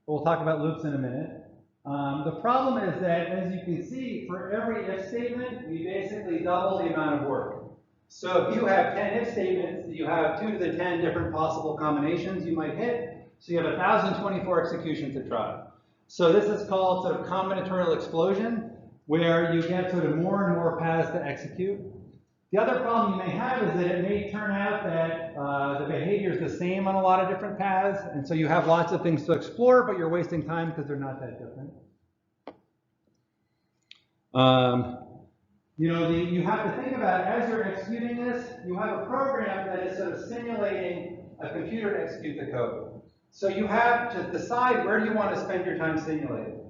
We'll talk about loops in a minute. The problem is that, as you can see, for every if statement, we basically double the amount of work. So if you have 10 if statements, you have 2 to the 10 different possible combinations you might hit. So you have 1,024 executions to try. So this is called sort of combinatorial explosion, where you get sort of more and more paths to execute. The other problem you may have is that it may turn out that the behavior is the same on a lot of different paths, and so you have lots of things to explore, but you're wasting time because they're not that different. You have to think about, as you're executing this, you have a program that is sort of simulating a computer to execute the code. So you have to decide where do you want to spend your time simulating.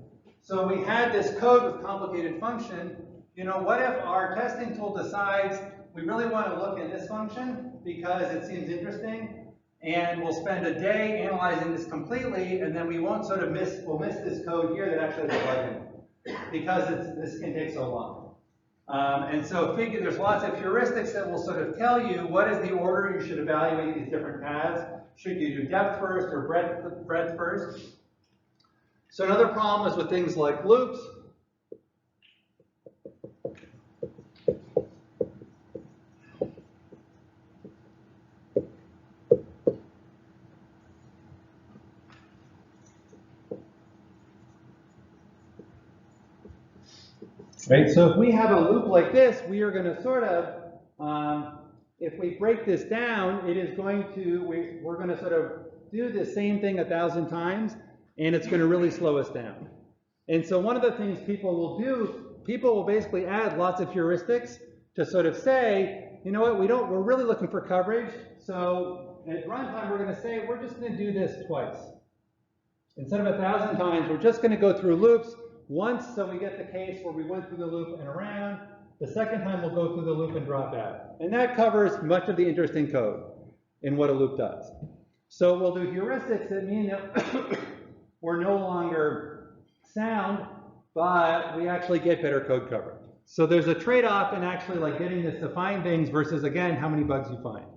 So we had this code with complicated function. What if our testing tool decides we really want to look at this function because it seems interesting, and we'll spend a day analyzing this completely, and then we won't sort of we'll miss this code here that actually has a bug in it because this can take so long. And so there's lots of heuristics that will sort of tell you what is the order you should evaluate these different paths. Should you do depth first or breadth first? So another problem is with things like loops. Right, so if we have a loop like this, we are going to sort of, if we break this down, it is going to, we're going to sort of do the same thing 1,000 times, and it's going to really slow us down. And so one of the things people will do, people will basically add lots of heuristics to sort of say, you know what, we're really looking for coverage, so at runtime we're going to say, we're just going to do this twice. Instead of 1,000 times, we're just going to go through loops once, so we get the case where we went through the loop and around. The second time we'll go through the loop and drop out. And that covers much of the interesting code in what a loop does. So we'll do heuristics that mean that we're no longer sound, but we actually get better code coverage. So there's a trade-off in actually like getting this to find things versus, again, how many bugs you find.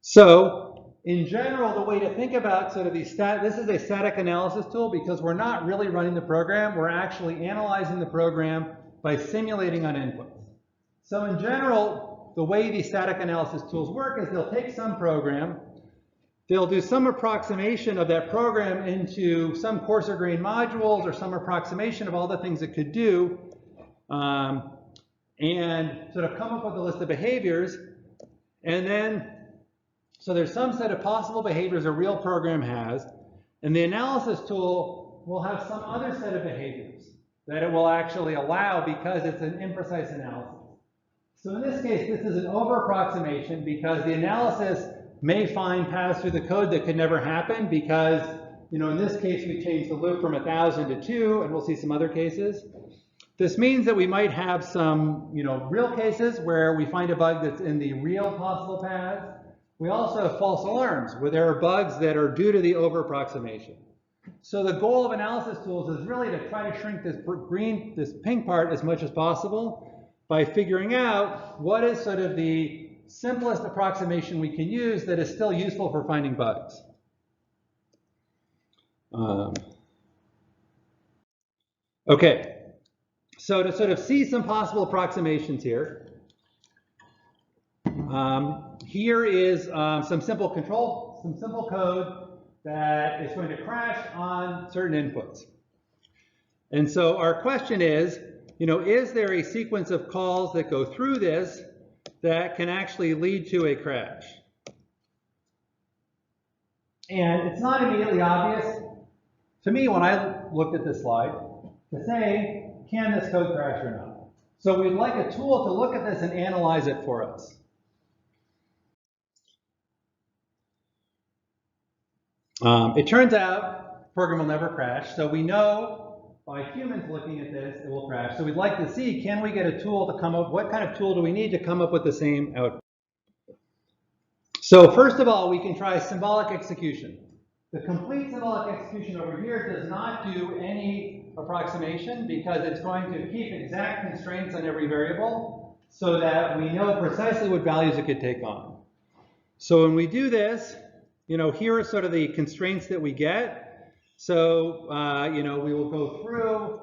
So in general, the way to think about sort of these this is a static analysis tool because we're not really running the program. We're actually analyzing the program by simulating on inputs. So in general, the way these static analysis tools work is they'll take some program, they'll do some approximation of that program into some coarser grained modules or some approximation of all the things it could do, and sort of come up with a list of behaviors, and then so there's some set of possible behaviors a real program has, and the analysis tool will have some other set of behaviors that it will actually allow because it's an imprecise analysis. So in this case, this is an over-approximation because the analysis may find paths through the code that could never happen because, in this case, we changed the loop from 1,000 to 2, and we'll see some other cases. This means that we might have some, real cases where we find a bug that's in the real possible paths. We also have false alarms where there are bugs that are due to the over-approximation. So the goal of analysis tools is really to try to shrink this pink part as much as possible by figuring out what is sort of the simplest approximation we can use that is still useful for finding bugs. Okay, so to sort of see some possible approximations here, here is some simple code that is going to crash on certain inputs. And so our question is, is there a sequence of calls that go through this that can actually lead to a crash? And it's not immediately obvious to me when I looked at this slide to say, can this code crash or not? So we'd like a tool to look at this and analyze it for us. It turns out the program will never crash. So we know by humans looking at this, it will crash. So we'd like to see, can we get a tool to come up, what kind of tool do we need to come up with the same output? So first of all, we can try symbolic execution. The complete symbolic execution over here does not do any approximation because it's going to keep exact constraints on every variable so that we know precisely what values it could take on. So when we do this, here are sort of the constraints that we get. So, we will go through,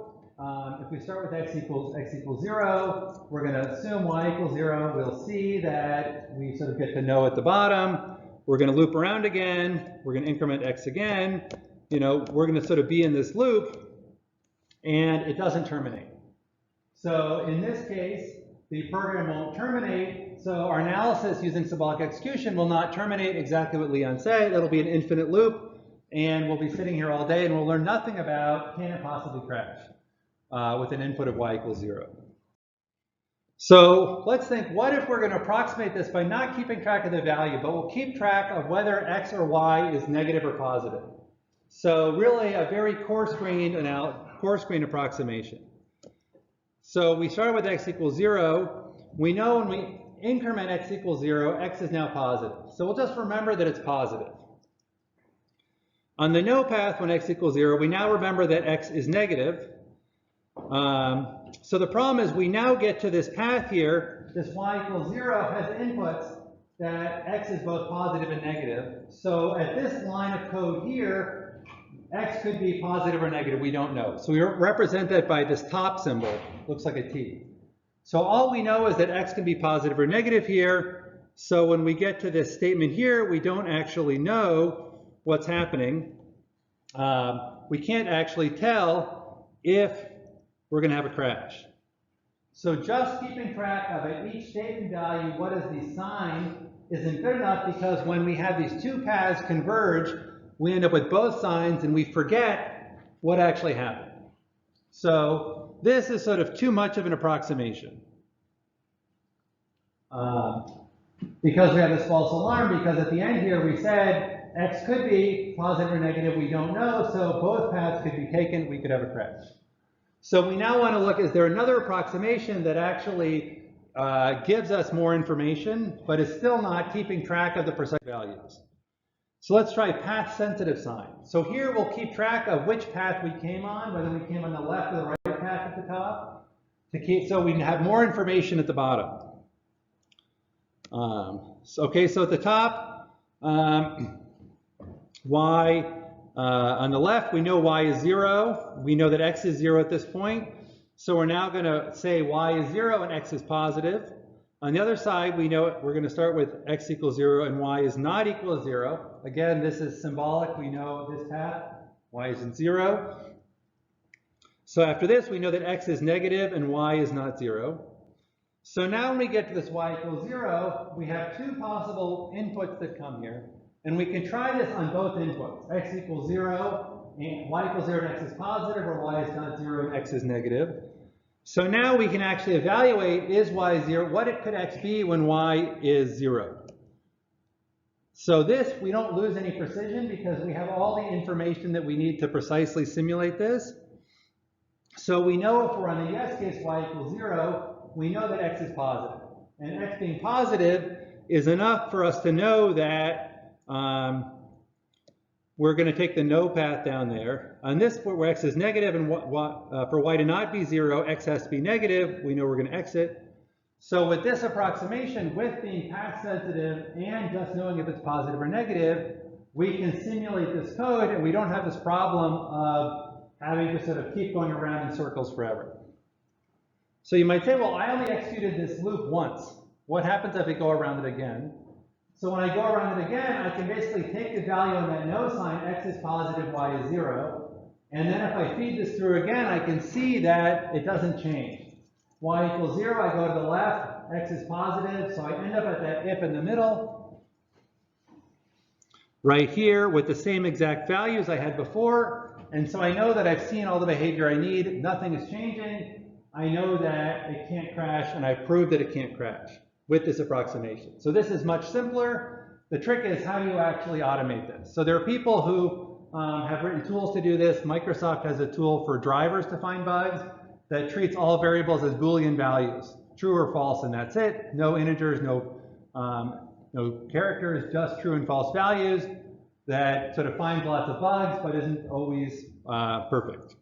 if we start with x equals 0, we're going to assume y equals 0. We'll see that we sort of get to no at the bottom. We're going to loop around again. We're going to increment x again. We're going to sort of be in this loop, and it doesn't terminate. So in this case, the program won't terminate. So our analysis using symbolic execution will not terminate, exactly what Leon said. It'll be an infinite loop, and we'll be sitting here all day, and we'll learn nothing about can it possibly crash with an input of y equals 0. So let's think, what if we're going to approximate this by not keeping track of the value, but we'll keep track of whether x or y is negative or positive. So really a very coarse-grained approximation. So we started with x equals 0. We know when we increment x equals 0, x is now positive. So we'll just remember that it's positive. On the no path when x equals 0, we now remember that x is negative. So the problem is we now get to this path here. This y equals 0 has inputs that x is both positive and negative. So at this line of code here, x could be positive or negative. We don't know. So we represent that by this top symbol. Looks like a T. So all we know is that x can be positive or negative here. So when we get to this statement here, we don't actually know what's happening. We can't actually tell if we're going to have a crash. So just keeping track of at each statement value, what is the sign, isn't good enough because when we have these two paths converge, we end up with both signs and we forget what actually happened. So this is sort of too much of an approximation. Because we have this false alarm, because at the end here we said x could be positive or negative, we don't know, so both paths could be taken, we could have a crash. So we now want to look, is there another approximation that actually gives us more information, but is still not keeping track of the precise values? So let's try path-sensitive sign. So here we'll keep track of which path we came on, whether we came on the left or the right path at the top, so we can have more information at the bottom. So at the top, y, on the left, we know y is 0. We know that x is 0 at this point. So we're now going to say y is 0 and x is positive. On the other side, we know we're going to start with x equals 0 and y is not equal to 0. Again, this is symbolic. We know this path, y isn't 0. So after this, we know that x is negative and y is not 0. So now when we get to this y equals 0, we have two possible inputs that come here. And we can try this on both inputs. X equals 0, and y equals 0 and x is positive, or y is not 0 and x is negative. So now we can actually evaluate, is y 0, what could x be when y is 0? So this, we don't lose any precision because we have all the information that we need to precisely simulate this. So we know if we're on the yes case, y equals 0, we know that x is positive. And x being positive is enough for us to know that we're going to take the no path down there. On this point where x is negative and for y to not be 0, x has to be negative, we know we're going to exit. So with this approximation, with being path sensitive and just knowing if it's positive or negative, we can simulate this code and we don't have this problem of having to sort of keep going around in circles forever. So you might say, well, I only executed this loop once. What happens if I go around it again? So when I go around it again, I can basically take the value on that no sign, x is positive, y is 0. And then if I feed this through again, I can see that it doesn't change. y equals 0, I go to the left, x is positive, so I end up at that if in the middle, right here with the same exact values I had before, and so I know that I've seen all the behavior I need, nothing is changing, I know that it can't crash, and I've proved that it can't crash with this approximation. So this is much simpler. The trick is how do you actually automate this? So there are people who have written tools to do this. Microsoft has a tool for drivers to find bugs that treats all variables as Boolean values, true or false, and that's it. No integers, no characters, just true and false values that sort of finds lots of bugs but isn't always perfect.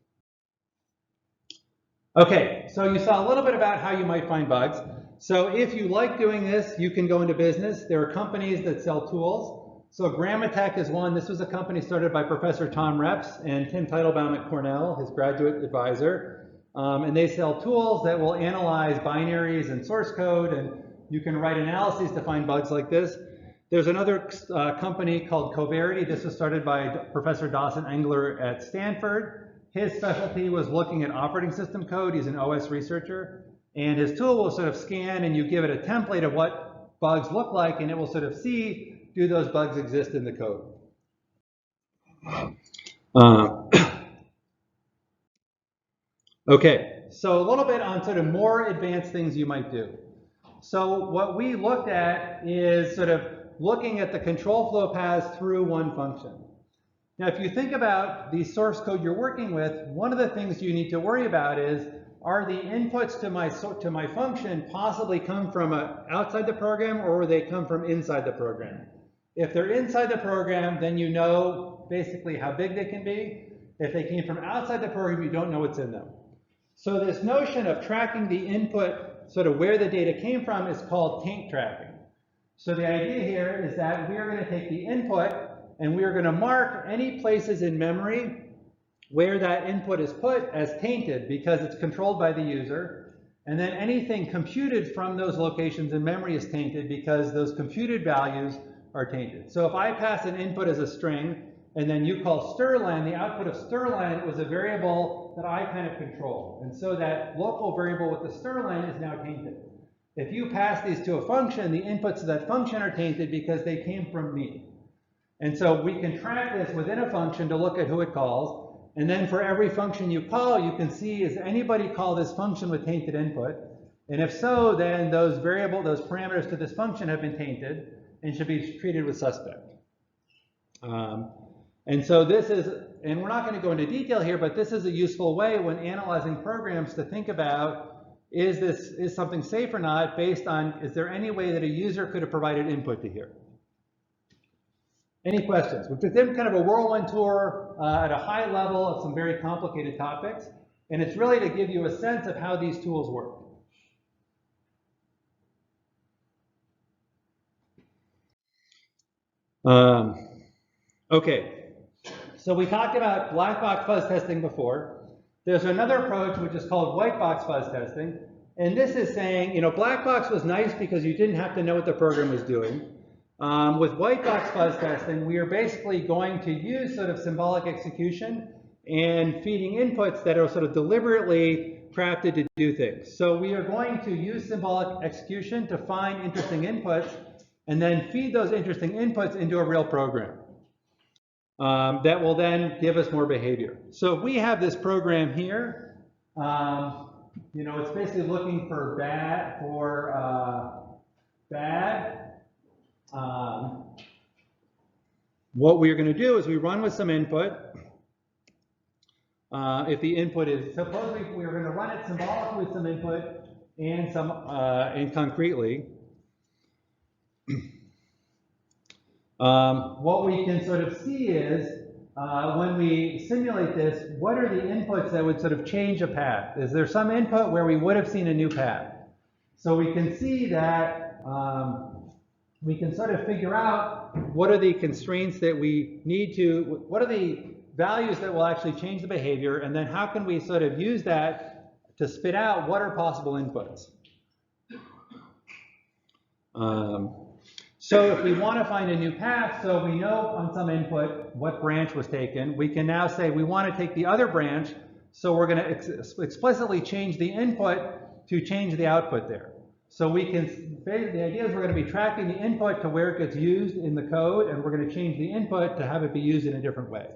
Okay, so you saw a little bit about how you might find bugs. So if you like doing this, you can go into business. There are companies that sell tools. So Grammatech is one. This was a company started by Professor Tom Reps and Tim Teitelbaum at Cornell, his graduate advisor. And they sell tools that will analyze binaries and source code, and you can write analyses to find bugs like this. There's another company called Coverity. This was started by Professor Dawson Engler at Stanford. His specialty was looking at operating system code. He's an OS researcher. And his tool will sort of scan, and you give it a template of what bugs look like, and it will sort of see, do those bugs exist in the code? Okay, so a little bit on sort of more advanced things you might do. So what we looked at is sort of looking at the control flow paths through one function. Now, if you think about the source code you're working with, one of the things you need to worry about is, are the inputs to my function possibly come from outside the program, or will they come from inside the program? If they're inside the program, then you know basically how big they can be. If they came from outside the program, you don't know what's in them. So this notion of tracking the input, sort of where the data came from, is called taint tracking. So the idea here is that we are going to take the input and we are going to mark any places in memory where that input is put as tainted because it's controlled by the user. And then anything computed from those locations in memory is tainted because those computed values are tainted. So if I pass an input as a string and then you call strlen, the output of strlen was a variable that I kind of control. And so that local variable with the strlen is now tainted. If you pass these to a function, the inputs of that function are tainted because they came from me. And so we can track this within a function to look at who it calls. And then for every function you call, you can see, is anybody call this function with tainted input? And if so, then those parameters to this function have been tainted and should be treated with suspect. And so this is, and we're not going to go into detail here, but this is a useful way when analyzing programs to think about, is something safe or not, based on, is there any way that a user could have provided input to here? Any questions? We've been kind of a whirlwind tour at a high level of some very complicated topics, and it's really to give you a sense of how these tools work. Okay, so we talked about black box fuzz testing before. There's another approach which is called white box fuzz testing, and this is saying, you know, black box was nice because you didn't have to know what the program was doing. With white box fuzz testing, we are basically going to use sort of symbolic execution and feeding inputs that are sort of deliberately crafted to do things. So we are going to use symbolic execution to find interesting inputs and then feed those interesting inputs into a real program that will then give us more behavior. So if we have this program here, you know, it's basically looking for bad. What we're going to do is we run with some input. If the input is, suppose we're going to run it symbolically with some input and some and concretely. What we can sort of see is when we simulate this, what are the inputs that would sort of change a path? Is there some input where we would have seen a new path? So we can see that we can sort of figure out what are the constraints that we need to, what are the values that will actually change the behavior, and then how can we sort of use that to spit out what are possible inputs. So if we want to find a new path, so we know on some input what branch was taken, we can now say we want to take the other branch, so we're going to explicitly change the input to change the output there. So we can, the idea is we're going to be tracking the input to where it gets used in the code, and we're going to change the input to have it be used in a different way.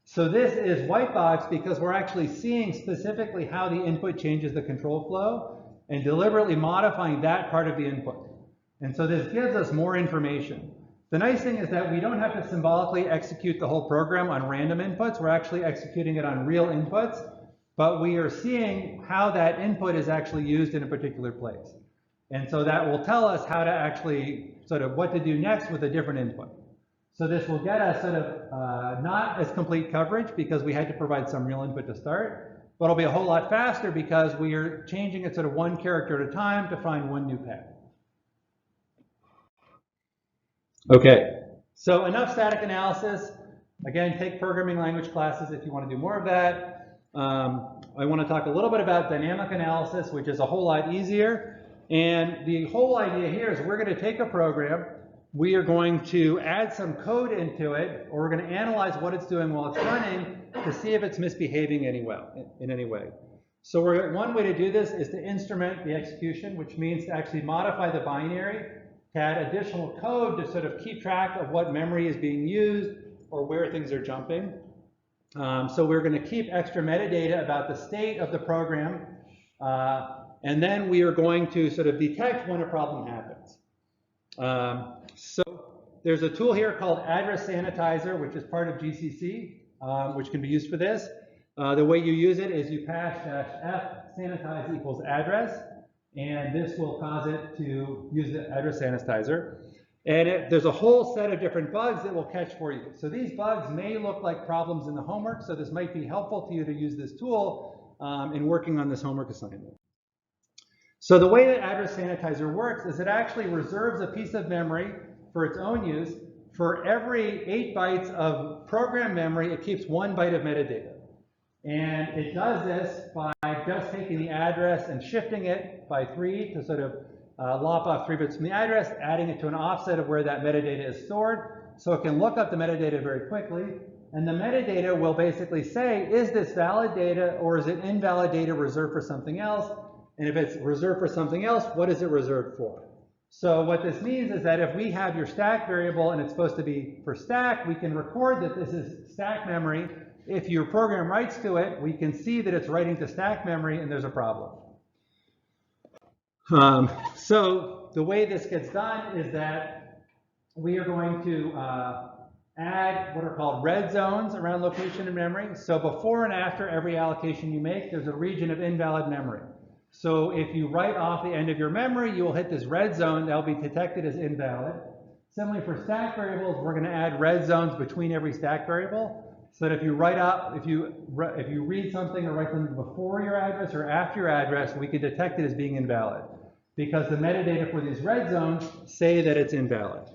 So this is white box because we're actually seeing specifically how the input changes the control flow and deliberately modifying that part of the input. And so this gives us more information. The nice thing is that we don't have to symbolically execute the whole program on random inputs. We're actually executing it on real inputs, but we are seeing how that input is actually used in a particular place. And so that will tell us how to actually sort of what to do next with a different input. So this will get us sort of not as complete coverage because we had to provide some real input to start, but it'll be a whole lot faster because we are changing it sort of one character at a time to find one new path. Okay, so enough static analysis. Again, take programming language classes if you want to do more of that. I want to talk a little bit about dynamic analysis, which is a whole lot easier. And the whole idea here is we're going to take a program, we are going to add some code into it, or we're going to analyze what it's doing while it's running to see if it's misbehaving in any way. So one way to do this is to instrument the execution, which means to actually modify the binary to add additional code to sort of keep track of what memory is being used or where things are jumping. So we're going to keep extra metadata about the state of the program, and then we are going to sort of detect when a problem happens. So there's a tool here called Address Sanitizer, which is part of GCC, which can be used for this. The way you use it is you pass -f sanitize equals address, and this will cause it to use the address sanitizer. And there's a whole set of different bugs that will catch for you. So these bugs may look like problems in the homework, so this might be helpful to you to use this tool in working on this homework assignment. So the way that address sanitizer works is it actually reserves a piece of memory for its own use. For every 8 bytes of program memory, it keeps 1 byte of metadata. And it does this by just taking the address and shifting it by 3 to sort of lop off 3 bits from the address, adding it to an offset of where that metadata is stored, so it can look up the metadata very quickly. And the metadata will basically say, is this valid data or is it invalid data reserved for something else? And if it's reserved for something else, what is it reserved for? So what this means is that if we have your stack variable and it's supposed to be for stack, we can record that this is stack memory. If your program writes to it, we can see that it's writing to stack memory and there's a problem. So the way this gets done is that we are going to add what are called red zones around location in memory. So before and after every allocation you make, there's a region of invalid memory. So if you write off the end of your memory, you will hit this red zone that will be detected as invalid. Similarly for stack variables, we're going to add red zones between every stack variable. So that if you if you read something or write something before your address or after your address, we can detect it as being invalid because the metadata for these red zones say that it's invalid.